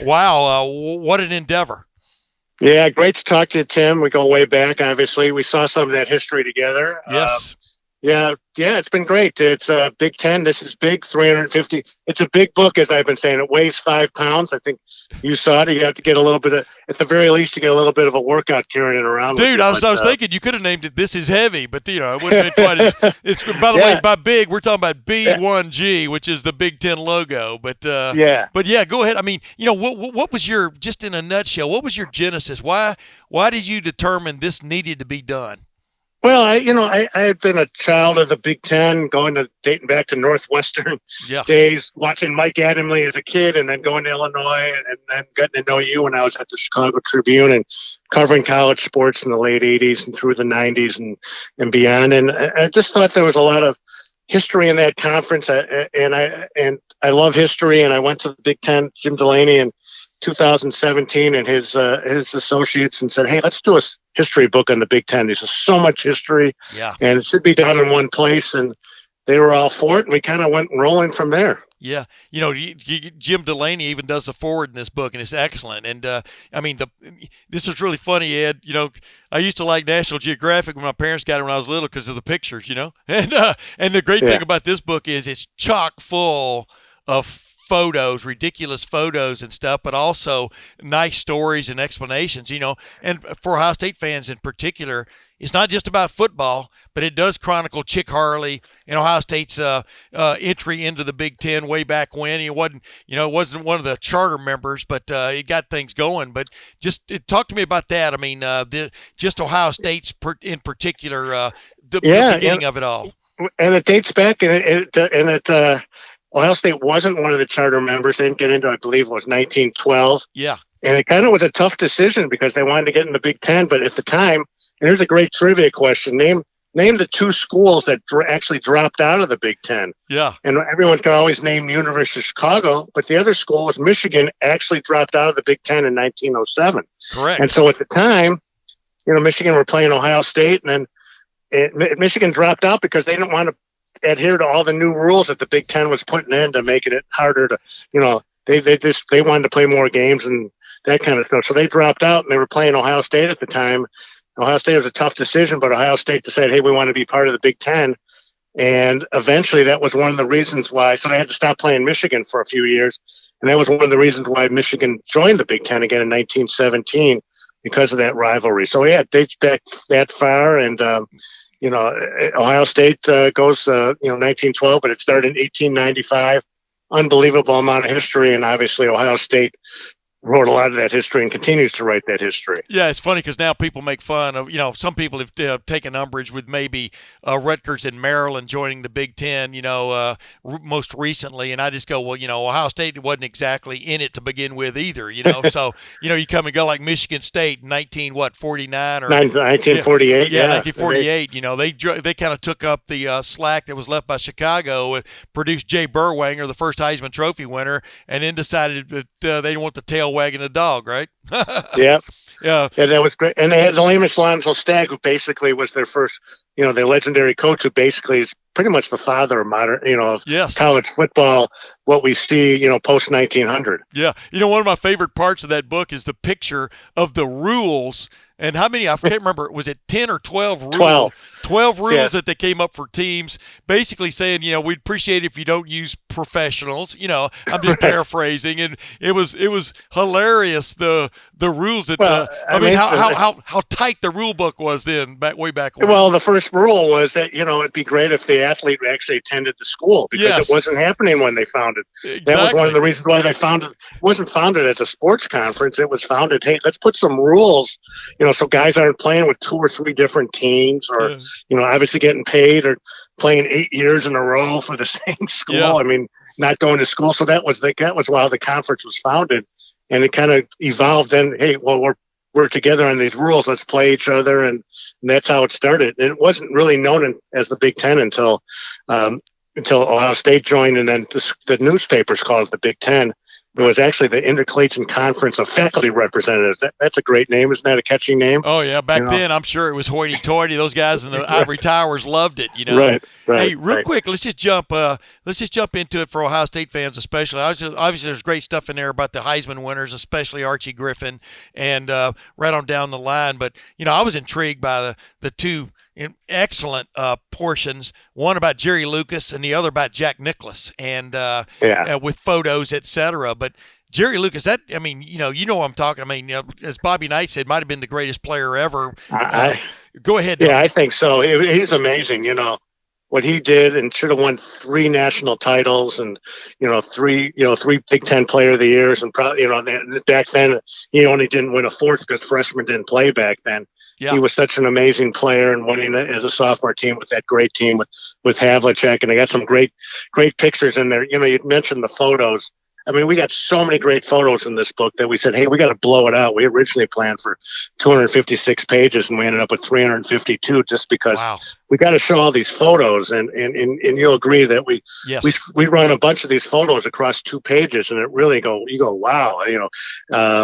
wow, what an endeavor. Yeah, great to talk to you, Tim. We go way back, obviously. We saw some of that history together. Yes. Yeah, it's been great. It's Big Ten. This is big, 350. It's a big book, as I've been saying. It weighs 5 pounds. I think you saw it. You have to get a little bit of, at the very least, you get a little bit of a workout carrying it around. Dude, I was thinking you could have named it "This Is Heavy," but it wouldn't have been quite as. It's by the way, by big, we're talking about B1G, which is the Big Ten logo. But go ahead. I mean, what was your, just in a nutshell, what was your genesis? Why did you determine this needed to be done? Well, I had been a child of the Big Ten, dating back to Northwestern days, watching Mike Adamle as a kid, and then going to Illinois, and then getting to know you when I was at the Chicago Tribune and covering college sports in the late 80s and through the 90s and beyond. And I just thought there was a lot of history in that conference, and I love history. And I went to the Big Ten, Jim Delaney, and 2017 and his associates and said, hey, let's do a history book on the Big Ten. There's so much history, and it should be done in one place. And they were all for it, and we kind of went rolling from there. Yeah, Jim Delaney even does the forward in this book, and it's excellent. And this is really funny, Ed. I used to like National Geographic when my parents got it when I was little because of the pictures, And the great thing about this book is it's chock full of photos, ridiculous photos and stuff, but also nice stories and explanations, And for Ohio State fans in particular, it's not just about football, but it does chronicle Chick Harley and Ohio State's entry into the Big Ten way back when. It wasn't one of the charter members, but it got things going. But talk to me about that. I mean, just Ohio State's in particular, the beginning of it all. And it dates back, Ohio State wasn't one of the charter members. They didn't get into, I believe, it was 1912. Yeah. And it kind of was a tough decision because they wanted to get in the Big Ten, but at the time. And here's a great trivia question. Name the two schools that actually dropped out of the Big Ten. Yeah. And everyone can always name the University of Chicago, but the other school was Michigan, actually dropped out of the Big Ten in 1907. Correct. And so at the time, Michigan were playing Ohio State, and then Michigan dropped out because they didn't want to adhere to all the new rules that the Big Ten was putting in to making it harder to, they wanted to play more games and that kind of stuff. So they dropped out, and they were playing Ohio State at the time. Ohio State was a tough decision, but Ohio State decided, hey, we want to be part of the Big Ten. And eventually that was one of the reasons why. So they had to stop playing Michigan for a few years. And that was one of the reasons why Michigan joined the Big Ten again in 1917 because of that rivalry. So, yeah, it dates back that far. And, Ohio State goes, 1912, but it started in 1895. Unbelievable amount of history. And obviously Ohio State wrote a lot of that history and continues to write that history. Yeah, it's funny because now people make fun of, some people have taken umbrage with maybe Rutgers and Maryland joining the Big Ten, most recently. And I just go, well, Ohio State wasn't exactly in it to begin with either, So, you come and go like Michigan State in 1949 or 1948. Yeah, 1948. They kind of took up the slack that was left by Chicago and produced Jay Burwanger, the first Heisman Trophy winner, and then decided that they didn't want the tail wagging the dog, right? Yeah. Yeah. And that was great. And they had Lamus Lonzo Stagg, who basically was their first, the legendary coach who basically is pretty much the father of modern, college football, what we see, post 1900. Yeah. One of my favorite parts of that book is the picture of the rules. And how many, I can't remember, was it 10 or 12 rules? 12 rules that they came up for teams, basically saying, we'd appreciate it if you don't use professionals. I'm just paraphrasing, and it was hilarious the rules that how tight the rule book was then way back when. Well, the first rule was that it'd be great if the athlete actually attended the school because it wasn't happening when they founded. Exactly. That was one of the reasons why they founded. It wasn't founded as a sports conference. It was founded. Hey, let's put some rules. So guys aren't playing with 2 or 3 different teams, or obviously getting paid, or playing 8 years in a row for the same school. Yeah. I mean, not going to school. So that was why the conference was founded, and it kind of evolved. Then, hey, well, we're together on these rules. Let's play each other, and that's how it started. And it wasn't really known as the Big Ten until Ohio State joined, and then the newspapers called it the Big Ten. It was actually the Intercollegiate Conference of Faculty Representatives. That's a great name. Isn't that a catchy name? Oh, yeah. Back then, I'm sure it was hoity-toity. Those guys in the ivory towers loved it, Right. Hey, real quick, let's just jump into it for Ohio State fans especially. Obviously, there's great stuff in there about the Heisman winners, especially Archie Griffin, and right on down the line. But, I was intrigued by the two excellent portions, one about Jerry Lucas and the other about Jack Nicklaus, and with photos, etc. But Jerry Lucas, what I'm talking. I mean, as Bobby Knight said, might have been the greatest player ever. Go ahead. Yeah, I think so. He's amazing. What he did, and should have won 3 national titles, and 3 Big Ten Player of the Years, and probably back then he only didn't win a 4th because freshmen didn't play back then. Yeah. He was such an amazing player, and winning it as a sophomore team with that great team with Havlicek, and they got some great pictures in there. You mentioned the photos. I mean, we got so many great photos in this book that we said, hey, we got to blow it out. We originally planned for 256 pages, and we ended up with 352 just because we got to show all these photos. And you'll agree that we run a bunch of these photos across 2 pages, and you go, wow,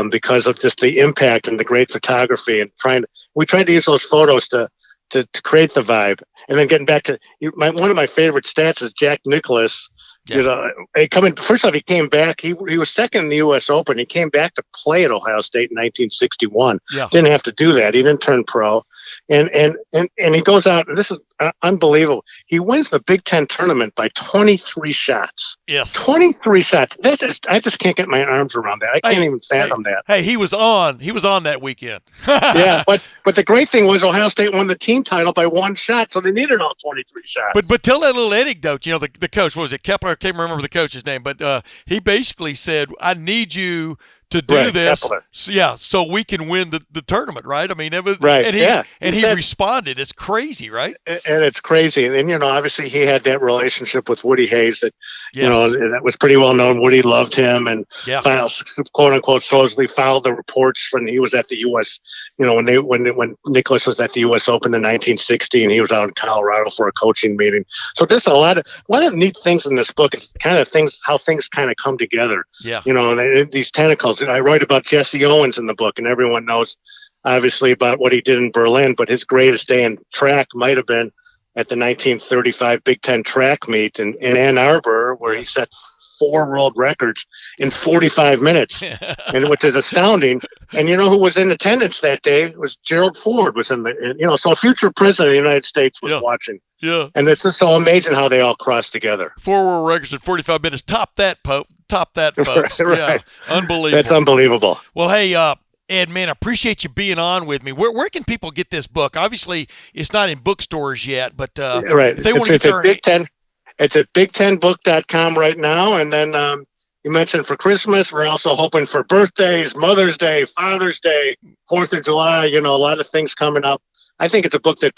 because of just the impact and the great photography, and we tried to use those photos to create the vibe. And then getting back to one of my favorite stats is Jack Nicklaus. First off, he came back. He was second in the U.S. Open. He came back to play at Ohio State in 1961. Didn't have to do that. He didn't turn pro. And he goes out. This is unbelievable. He wins the Big Ten tournament by 23 shots. Yes, 23 shots. I just can't get my arms around that. I can't even fathom that. Hey, he was on that weekend. Yeah, but the great thing was Ohio State won the team title by 1 shot, so they needed all 23 shots. But tell that little anecdote. The coach, what was it, Kepler? I can't remember the coach's name, but he basically said, I need you to do this, so we can win the tournament, right? I mean, it was right, and he responded. It's crazy, right? And it's crazy. And obviously he had that relationship with Woody Hayes that that was pretty well known. Woody loved him, and quote unquote supposedly followed the reports when he was at the U.S. When Nicklaus was at the U.S. Open in 1960, and he was out in Colorado for a coaching meeting. So there's a lot of neat things in this book. It's kind of how things kind of come together. Yeah, and these tentacles. I write about Jesse Owens in the book, and everyone knows obviously about what he did in Berlin, but his greatest day in track might have been at the 1935 Big Ten track meet in Ann Arbor, where he set 4 world records in 45 minutes, and which is astounding. And who was in attendance that day? It was Gerald Ford was in so a future president of the United States was watching. Yeah. And it's just so amazing how they all cross together. 4 world records in 45 minutes. Top that, folks. Right. Yeah. Unbelievable. That's unbelievable. Well, hey, Ed, man, I appreciate you being on with me. Where can people get this book? Obviously, it's not in bookstores yet, but if they want to get their Big Ten. It's at big10book.com right now. And then you mentioned for Christmas, we're also hoping for birthdays, Mother's Day, Father's Day, 4th of July, a lot of things coming up. I think it's a book that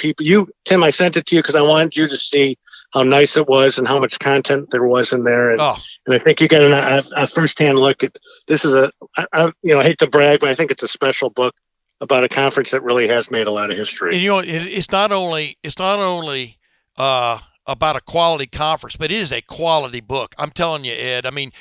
Tim, I sent it to you because I wanted you to see how nice it was and how much content there was in there. And I think you get a firsthand look at this. I hate to brag, but I think it's a special book about a conference that really has made a lot of history. And it's not only about a quality conference, but it is a quality book. I'm telling you, Ed. I mean,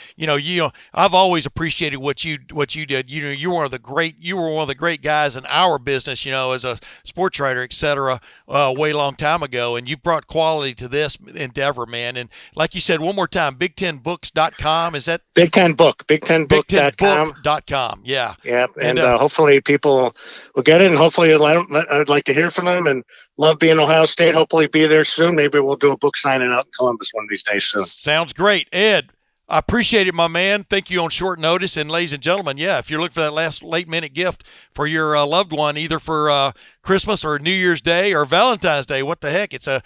I've always appreciated what you did. You were one of the great guys in our business, as a sports writer, et cetera, way long time ago. And you've brought quality to this endeavor, man. And like you said, one more time, big10books.com. Is that Big Ten Book? big10book.com. Yeah. Yep. And hopefully people will get it, and hopefully I'd like to hear from them, and love being Ohio State. Hopefully be there soon. Maybe we'll do a book signing out in Columbus one of these days soon. Sounds great. Ed, I appreciate it, my man. Thank you on short notice. And ladies and gentlemen, if you're looking for that last late-minute gift for your loved one, either for Christmas or New Year's Day or Valentine's Day, what the heck? It's a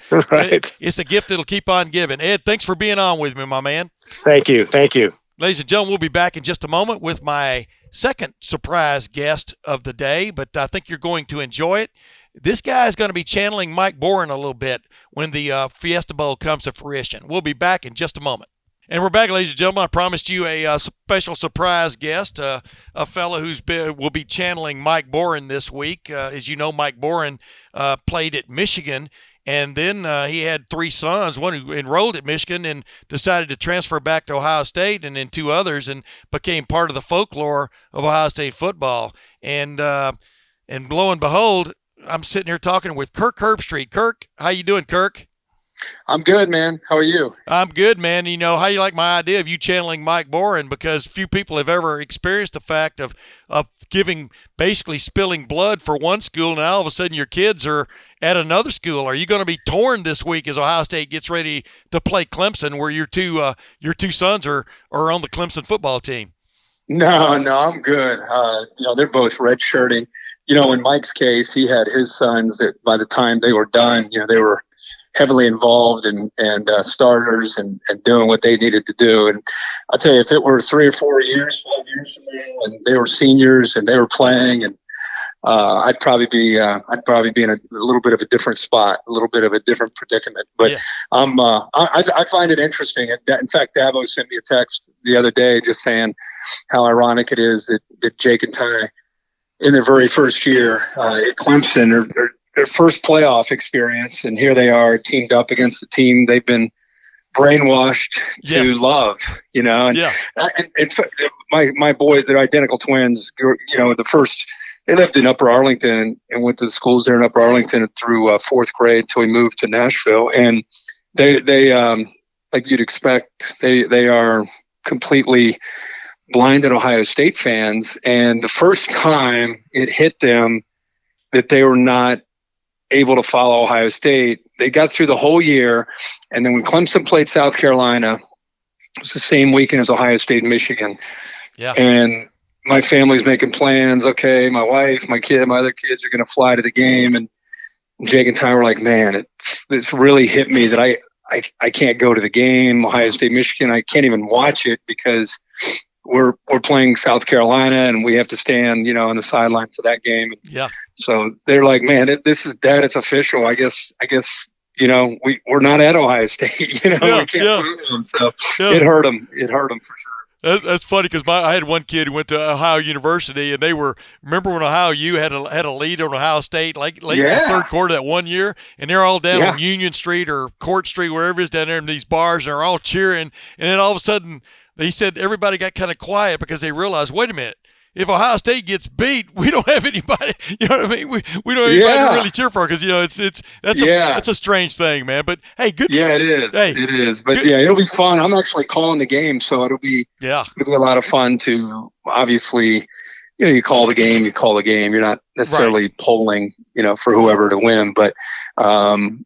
gift that'll keep on giving. Ed, thanks for being on with me, my man. Thank you. Ladies and gentlemen, we'll be back in just a moment with my second surprise guest of the day, but I think you're going to enjoy it. This guy is going to be channeling Mike Boren a little bit when the Fiesta Bowl comes to fruition. We'll be back in just a moment. And we're back, ladies and gentlemen. I promised you a special surprise guest, a fellow will be channeling Mike Boren this week. As you know, Mike Boren played at Michigan, and then he had 3 sons, one who enrolled at Michigan and decided to transfer back to Ohio State, and then 2 others, and became part of the folklore of Ohio State football. And lo and behold, I'm sitting here talking with Kirk Herbstreit. Kirk, how you doing, Kirk? I'm good, man. How are you? I'm good, man. How you like my idea of you channeling Mike Boren? Because few people have ever experienced the fact of basically spilling blood for one school, and all of a sudden your kids are at another school. Are you going to be torn this week as Ohio State gets ready to play Clemson, where your two sons are on the Clemson football team? No, I'm good. They're both redshirting. In Mike's case, he had his sons that by the time they were done, they were heavily involved and starters and doing what they needed to do. And I'll tell you, if it were 3 or 4 years, 5 years from now, and they were seniors and they were playing, and I'd probably be in a little bit of a different spot, a little bit of a different predicament. But I find it interesting. In fact, Dabo sent me a text the other day just saying how ironic it is that Jake and Ty, in their very first year at Clemson, or their first playoff experience, and here they are teamed up against the team they've been brainwashed to love, And my boys, they're identical twins. They lived in Upper Arlington and went to schools there in Upper Arlington through fourth grade till we moved to Nashville. And they like you'd expect, they are completely blinded Ohio State fans. And the first time it hit them that they were not able to follow Ohio State, they got through the whole year. And then when Clemson played South Carolina, it was the same weekend as Ohio State and Michigan. Yeah. And my family's making plans. Okay, my wife, my kid, my other kids are going to fly to the game. And Jake and Ty were like, man, it's really hit me that I can't go to the game. Ohio State, Michigan, I can't even watch it because we're playing South Carolina and we have to stand, on the sidelines of that game. Yeah. So they're like, man, this is dead. It's official. I guess, we're not at Ohio State, we can't prove them. So it hurt them. It hurt them for sure. That's funny because I had one kid who went to Ohio University, and remember when Ohio U had a lead on Ohio State late in the third quarter that one year, and they're all down on Union Street or Court Street, wherever it is down there in these bars, and they're all cheering, and then all of a sudden he said everybody got kind of quiet because they realized, wait a minute, if Ohio State gets beat, we don't have anybody. You know what I mean? We don't have anybody to really cheer for because that's a strange thing, man. But hey, good. Yeah, it is. Hey, it is. But good. It'll be fun. I'm actually calling the game, so it'll be a lot of fun to obviously. You call the game. You're not necessarily polling, for whoever to win, but it'll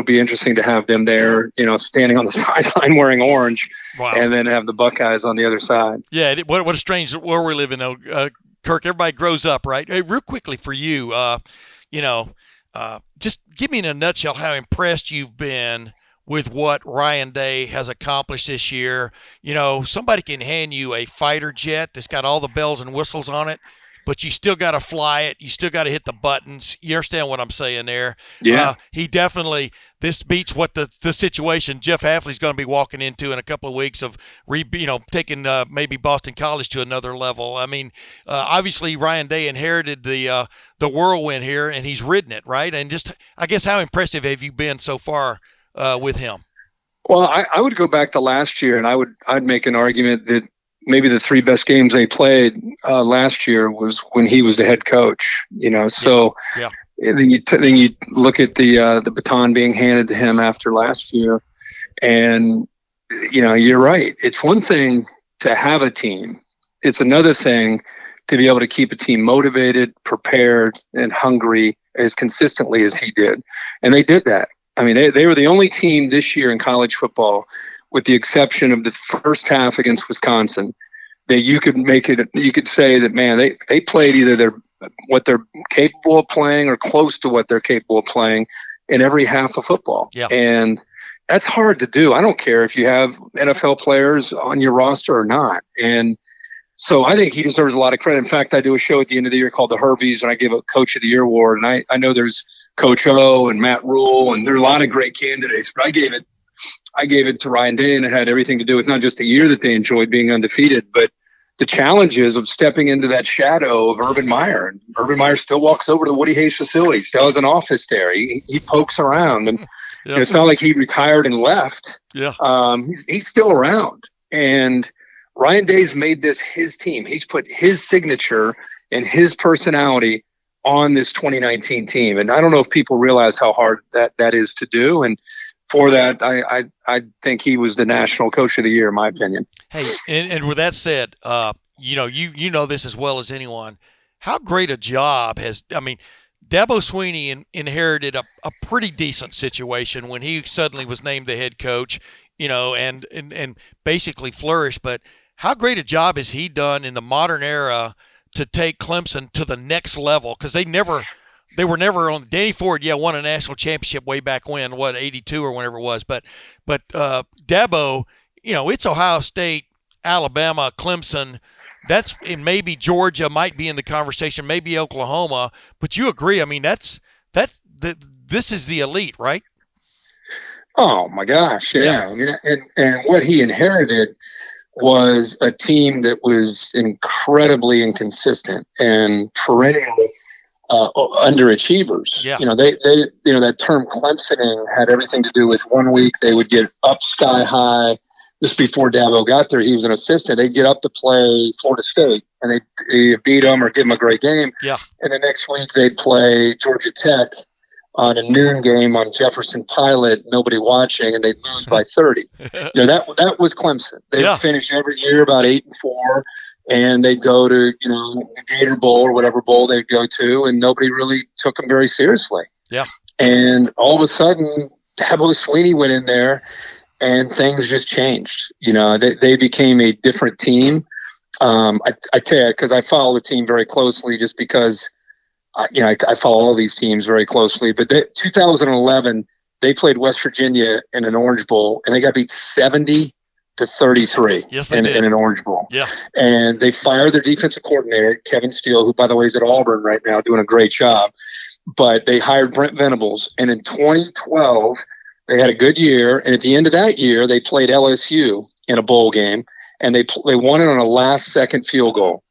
be interesting to have them there, standing on the sideline wearing orange, and then have the Buckeyes on the other side. Yeah, what a strange world we live in, though. Kirk, everybody grows up, right? Hey, real quickly for you, just give me in a nutshell how impressed you've been with what Ryan Day has accomplished this year. Somebody can hand you a fighter jet that's got all the bells and whistles on it, but you still got to fly it. You still got to hit the buttons. You understand what I'm saying there? Yeah. He definitely – this beats what the situation Jeff Hafley's going to be walking into in a couple of weeks of taking maybe Boston College to another level. I mean, obviously Ryan Day inherited the whirlwind here, and he's ridden it, right? And just I guess how impressive have you been so far with him? Well, I would go back to last year, and I'd make an argument that maybe the three best games they played last year was when he was the head coach. So and then you look at the baton being handed to him after last year, and you're right. It's one thing to have a team; it's another thing to be able to keep a team motivated, prepared, and hungry as consistently as he did. And they did that. I mean, they were the only team this year in college football, with the exception of the first half against Wisconsin, that you could say that, man, they played either what they're capable of playing or close to what they're capable of playing in every half of football. Yeah. And that's hard to do. I don't care if you have NFL players on your roster or not. And so I think he deserves a lot of credit. In fact, I do a show at the end of the year called The Herbies, and I give a Coach of the Year award. And I know there's Coach O and Matt Rule, and there are a lot of great candidates, but I gave it to Ryan Day, and it had everything to do with not just the year that they enjoyed being undefeated, but the challenges of stepping into that shadow of Urban Meyer. And Urban Meyer still walks over to Woody Hayes facility, still has an office there. He pokes around, and it's not like he retired and left. Yeah, he's still around. And Ryan Day's made this his team. He's put his signature and his personality on this 2019 team. And I don't know if people realize how hard that is to do. And for that, I think he was the National Coach of the Year, in my opinion. Hey, and with that said, you know this as well as anyone. How great a job Dabo Swinney inherited a pretty decent situation when he suddenly was named the head coach, and basically flourished. But how great a job has he done in the modern era to take Clemson to the next level? Because they were never on. Danny Ford, won a national championship way back when, 82 or whenever it was. But Dabo, it's Ohio State, Alabama, Clemson, and maybe Georgia might be in the conversation, maybe Oklahoma, but you agree. I mean, this is the elite, right? Oh my gosh, yeah. I mean, and what he inherited was a team that was incredibly inconsistent and perennial underachievers. Yeah. They that term Clemsoning had everything to do with 1 week they would get up sky high. Just before Dabo got there, he was an assistant. They'd get up to play Florida State, and they'd beat them or give them a great game. Yeah. And the next week they'd play Georgia Tech on a noon game on Jefferson Pilot, nobody watching, and they'd lose by 30. That was Clemson. They'd finish every year about 8-4, and they'd go to the Gator Bowl or whatever bowl they'd go to, and nobody really took them very seriously. Yeah. And all of a sudden, Dabo Swinney went in there, and things just changed. They became a different team. I tell you, because I follow the team very closely, just because I follow all these teams very closely. But 2011, they played West Virginia in an Orange Bowl, and they got beat 70-33 in an Orange Bowl. Yeah. And they fired their defensive coordinator, Kevin Steele, who, by the way, is at Auburn right now doing a great job. But they hired Brent Venables. And in 2012, they had a good year. And at the end of that year, they played LSU in a bowl game, and they won it on a last-second field goal.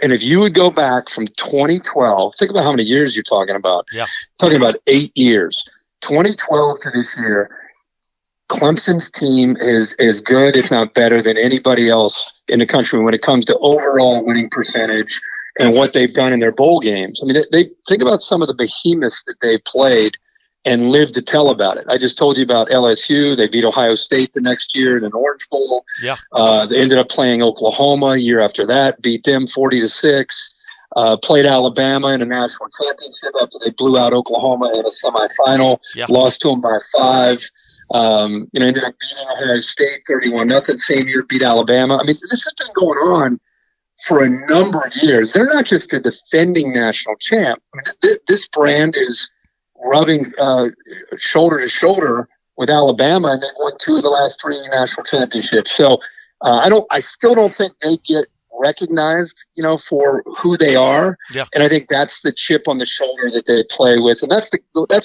And if you would go back from 2012, think about how many years you're talking about. Yeah. Talking about 8 years. 2012 to this year, Clemson's team is as good, if not better, than anybody else in the country when it comes to overall winning percentage and what they've done in their bowl games. I mean, they think about some of the behemoths that they played and lived to tell about it. I just told you about LSU. They beat Ohio State the next year in an Orange Bowl. Yeah. They ended up playing Oklahoma a year after that, beat them 40-6. Played Alabama in a national championship after they blew out Oklahoma in a semifinal. Yeah. Lost to them by 5. Ended up beating Ohio State 31-0. Same year, beat Alabama. I mean, this has been going on for a number of years. They're not just a defending national champ. I mean, this brand is rubbing shoulder to shoulder with Alabama, and they won 2 of the last 3 national championships. So I still don't think they get recognized, for who they are. Yeah. And I think that's the chip on the shoulder that they play with, and that's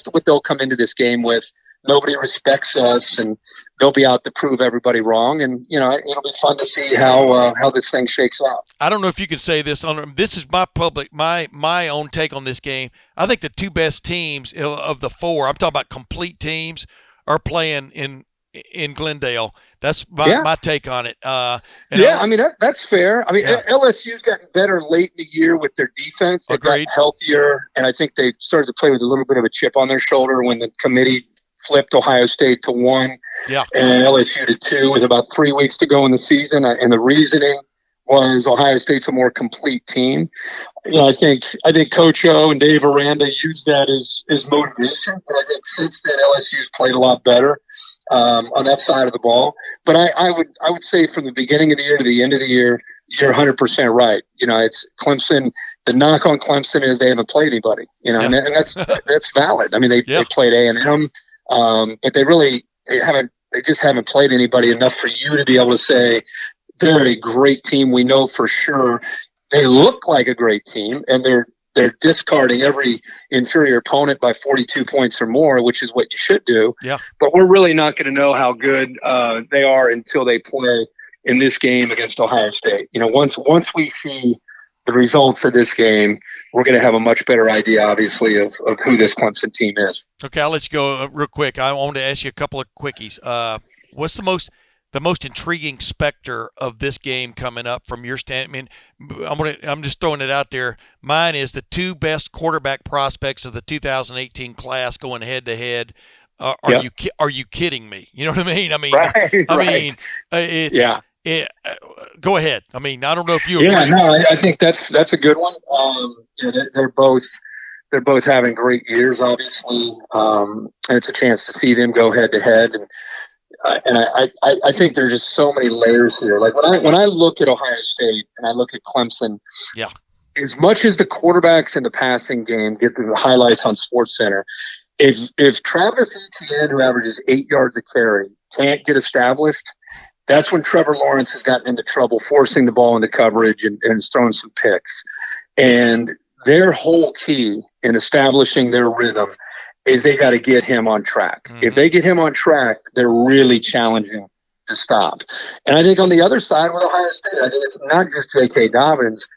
what they'll come into this game with. Nobody respects us, and they'll be out to prove everybody wrong. And it'll be fun to see how this thing shakes out. I don't know if you can say this on. This is my own take on this game. I think the 2 best teams of the 4, I'm talking about complete teams, are playing in Glendale. That's my take on it. I mean that's fair. I mean LSU's gotten better late in the year with their defense. They've gotten healthier, and I think they started to play with a little bit of a chip on their shoulder when the committee flipped Ohio State to 1 and LSU to 2 with about 3 weeks to go in the season. And the reasoning was Ohio State's a more complete team. I think Coach O and Dave Aranda used that as motivation. But I think since then LSU's played a lot better on that side of the ball. But I would say from the beginning of the year to the end of the year, you're 100% right. It's Clemson. The knock on Clemson is they haven't played anybody. And that's valid. I mean they played A&M. But they just haven't played anybody enough for you to be able to say they're a great team. We know for sure they look like a great team, and they're discarding every inferior opponent by 42 points or more, which is what you should do. Yeah. But we're really not going to know how good they are until they play in this game against Ohio State. Once we see the results of this game, we're going to have a much better idea, obviously, of who this Clemson team is. Okay, I'll let you go real quick. I want to ask you a couple of quickies. What's the most intriguing specter of this game coming up from your standpoint? I'm just throwing it out there. Mine is the 2 best quarterback prospects of the 2018 class going head to head. Are you kidding me? You know what I mean? Go ahead. I mean, I don't know if you agree. Yeah, no, I think that's a good one. They're both having great years, obviously, and it's a chance to see them go head to head. And I think there's just so many layers here. Like when I look at Ohio State and I look at Clemson, as much as the quarterbacks in the passing game get the highlights on SportsCenter, if Travis Etienne, who averages 8 yards a carry, can't get established, That's when Trevor Lawrence has gotten into trouble, forcing the ball into coverage and is throwing some picks. And their whole key in establishing their rhythm is they got to get him on track. Mm-hmm. If they get him on track, they're really challenging to stop. And I think on the other side with Ohio State, I think it's not just J.K. Dobbins.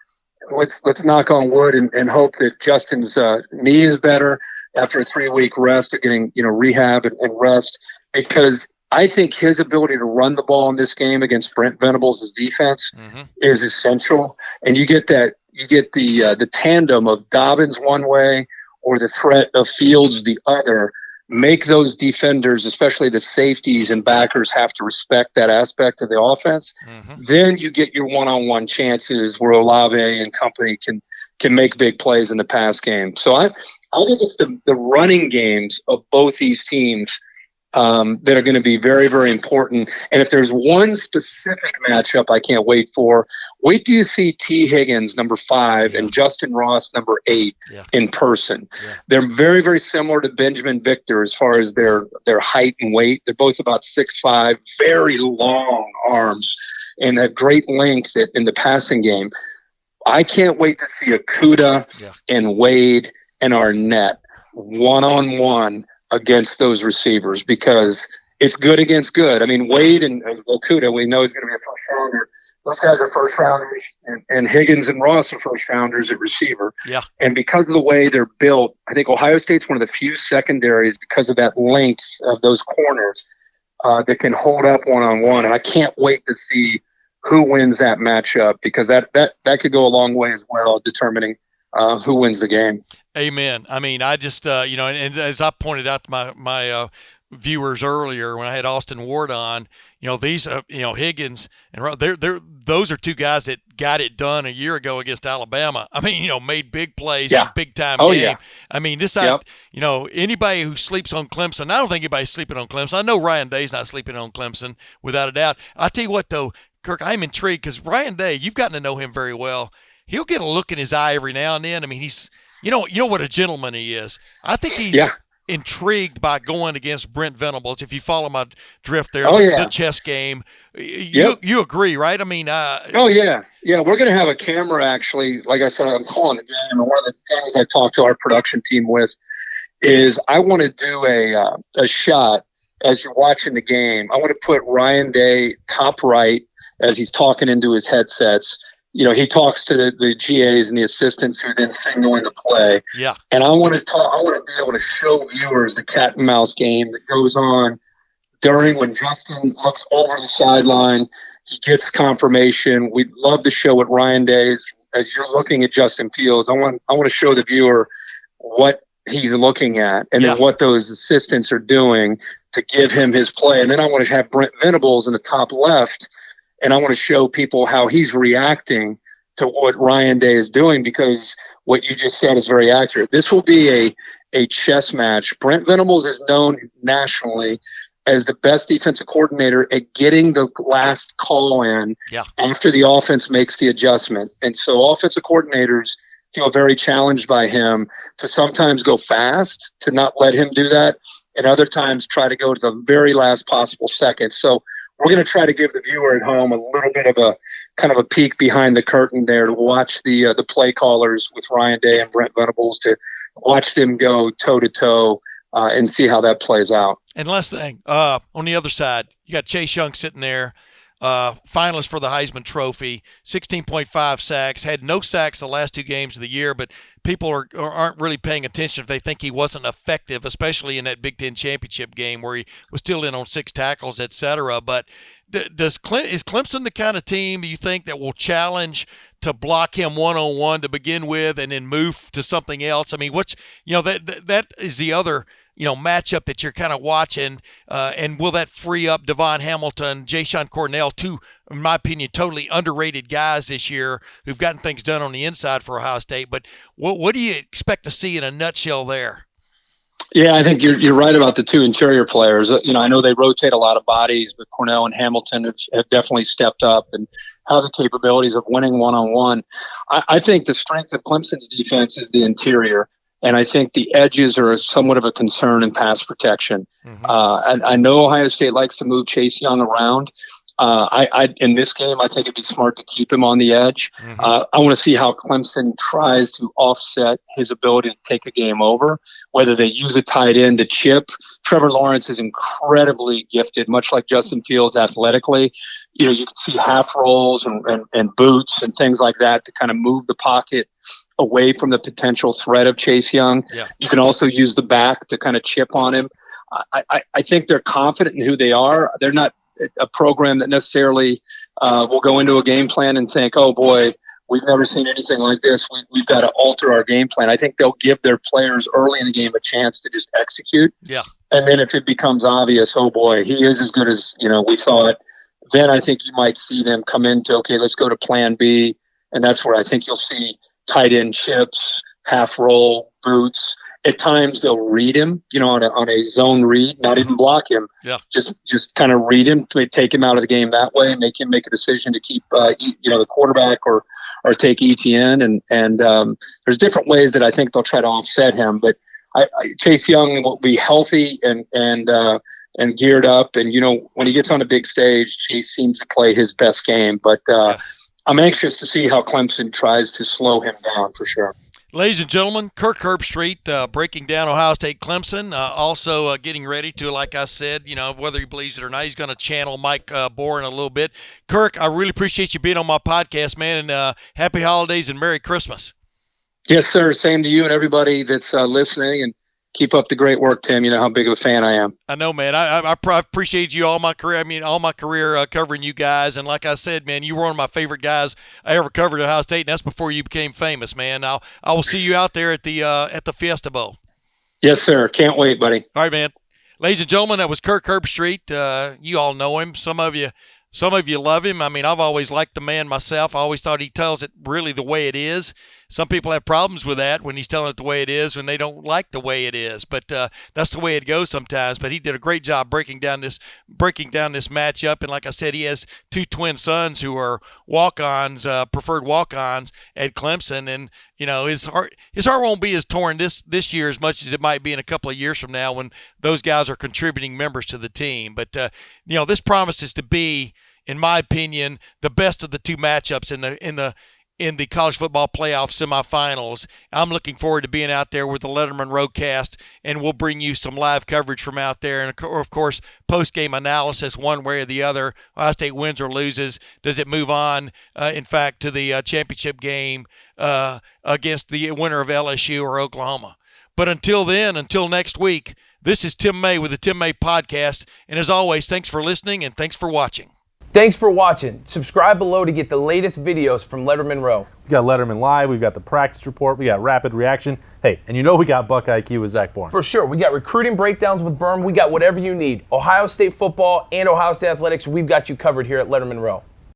Let's knock on wood and hope that Justin's knee is better after a 3-week rest or getting rehab and rest, because I think his ability to run the ball in this game against Brent Venables' defense is essential. And you get the tandem of Dobbins one way or the threat of Fields the other. Make those defenders, especially the safeties and backers, have to respect that aspect of the offense. Then you get your one-on-one chances where Olave and company can make big plays in the pass game. So I think it's the running games of both these teams that are going to be very, very important. And if there's one specific matchup I can't wait till you see T. Higgins, number 5, and Justin Ross, number 8, in person. Yeah. They're very, very similar to Benjamin Victor as far as their height and weight. They're both about 6'5", very long arms, and have great length in the passing game. I can't wait to see Okudah and Wade and Arnett one-on-one against those receivers, because it's good against good. I mean, Wade and Okudah, we know he's going to be a first rounder. Those guys are first rounders, and Higgins and Ross are first rounders at receiver. Yeah. And because of the way they're built, I think Ohio State's one of the few secondaries, because of that length of those corners, that can hold up one-on-one. And I can't wait to see who wins that matchup, because that could go a long way as well, determining who wins the game. Amen. I mean, I just, and as I pointed out to my viewers earlier when I had Austin Ward on, these, Higgins and those are two guys that got it done a year ago against Alabama. I mean, made big plays in a big time game. Yeah. I mean, anybody who sleeps on Clemson, I don't think anybody's sleeping on Clemson. I know Ryan Day's not sleeping on Clemson without a doubt. I'll tell you what, though, Kirk, I'm intrigued because Ryan Day, you've gotten to know him very well. He'll get a look in his eye every now and then. I mean, he's, you know what a gentleman he is. I think he's intrigued by going against Brent Venables. If you follow my drift there, the chess game, you agree, right? I mean, we're going to have a camera. Actually, like I said, I'm calling the game, and one of the things I talked to our production team with is I want to do a shot as you're watching the game. I want to put Ryan Day top right as he's talking into his headsets. He talks to the GAs and the assistants who then signal in the play. Yeah. And I want to be able to show viewers the cat and mouse game that goes on during when Justin looks over the sideline. He gets confirmation. We'd love to show what Ryan Day's as you're looking at Justin Fields. I want to show the viewer what he's looking at and then what those assistants are doing to give him his play. And then I want to have Brent Venables in the top left. And I want to show people how he's reacting to what Ryan Day is doing, because what you just said is very accurate. This will be a chess match. Brent Venables is known nationally as the best defensive coordinator at getting the last call in after the offense makes the adjustment. And so offensive coordinators feel very challenged by him to sometimes go fast, to not let him do that, and other times try to go to the very last possible second. So we're going to try to give the viewer at home a little bit of a kind of a peek behind the curtain there to watch the play callers with Ryan Day and Brent Venables, to watch them go toe-to-toe and see how that plays out. And last thing, on the other side, you got Chase Young sitting there, finalist for the Heisman Trophy, 16.5 sacks, had no sacks the last 2 games of the year, but people aren't really paying attention if they think he wasn't effective, especially in that Big Ten championship game where he was still in on 6 tackles, et cetera. But is Clemson the kind of team you think that will challenge to block him one-on-one to begin with and then move to something else? I mean, that is the other matchup that you're kind of watching, and will that free up Devon Hamilton, Ja'Shawn Cornell, 2, in my opinion, totally underrated guys this year who've gotten things done on the inside for Ohio State? But what do you expect to see in a nutshell there? Yeah, I think you're right about the 2 interior players. I know they rotate a lot of bodies, but Cornell and Hamilton have definitely stepped up and have the capabilities of winning one-on-one. I think the strength of Clemson's defense is the interior. And I think the edges are somewhat of a concern in pass protection. Mm-hmm. I know Ohio State likes to move Chase Young around. I in this game, I think it'd be smart to keep him on the edge. Mm-hmm. I want to see how Clemson tries to offset his ability to take a game over, whether they use a tight end to chip. Trevor Lawrence is incredibly gifted, much like Justin Fields athletically. You know, you can see half rolls and boots and things like that to kind of move the pocket away from the potential threat of Chase Young. Yeah. You can also use the back to kind of chip on him. I think they're confident in who they are. They're not a program that necessarily will go into a game plan and think, oh boy, we've never seen anything like this. We've got to alter our game plan. I think they'll give their players early in the game a chance to just execute. Yeah. And then if it becomes obvious, oh boy, he is as good as, we thought, then I think you might see them come into, okay, let's go to plan B. And that's where I think you'll see tight end chips, half roll, boots. At times they'll read him, on a zone read, not even block him. Yeah. Just kind of read him to take him out of the game that way and make him make a decision to keep, the quarterback or take ETN. And there's different ways that I think they'll try to offset him. But Chase Young will be healthy and geared up. And, when he gets on a big stage, Chase seems to play his best game. But yes. I'm anxious to see how Clemson tries to slow him down for sure. Ladies and gentlemen, Kirk Herbstreit breaking down Ohio State Clemson, also getting ready to, like I said, whether he believes it or not, he's going to channel Mike Boren a little bit. Kirk, I really appreciate you being on my podcast, man, and happy holidays and Merry Christmas. Yes, sir. Same to you and everybody that's listening, and keep up the great work, Tim. You know how big of a fan I am. I know, man. I appreciate you all my career covering you guys. And like I said, man, you were one of my favorite guys I ever covered at Ohio State, and that's before you became famous, man. I will see you out there at the Fiesta Bowl. Yes, sir. Can't wait, buddy. All right, man. Ladies and gentlemen, that was Kirk Herbstreit. You all know him. Some of you love him. I mean, I've always liked the man myself. I always thought he tells it really the way it is. Some people have problems with that when he's telling it the way it is, when they don't like the way it is. But that's the way it goes sometimes. But he did a great job breaking down this matchup. And like I said, he has two twin sons who are walk-ons, preferred walk-ons at Clemson. And his heart won't be as torn this year as much as it might be in a couple of years from now when those guys are contributing members to the team. But this promises to be, in my opinion, the best of the two matchups in the college football playoff semifinals. I'm looking forward to being out there with the Lettermen Row cast, and we'll bring you some live coverage from out there. And, of course, post-game analysis one way or the other. Ohio State wins or loses. Does it move on, in fact, to the championship game against the winner of LSU or Oklahoma? But until then, until next week, this is Tim May with the Tim May Podcast. And as always, thanks for listening and thanks for watching. Thanks for watching. Subscribe below to get the latest videos from Lettermen Row. We got Letterman Live, we've got the practice report, we got rapid reaction. Hey, and we got Buckeye IQ with Zach Bourne. For sure. We got recruiting breakdowns with Berm. We got whatever you need. Ohio State football and Ohio State athletics, we've got you covered here at Lettermen Row.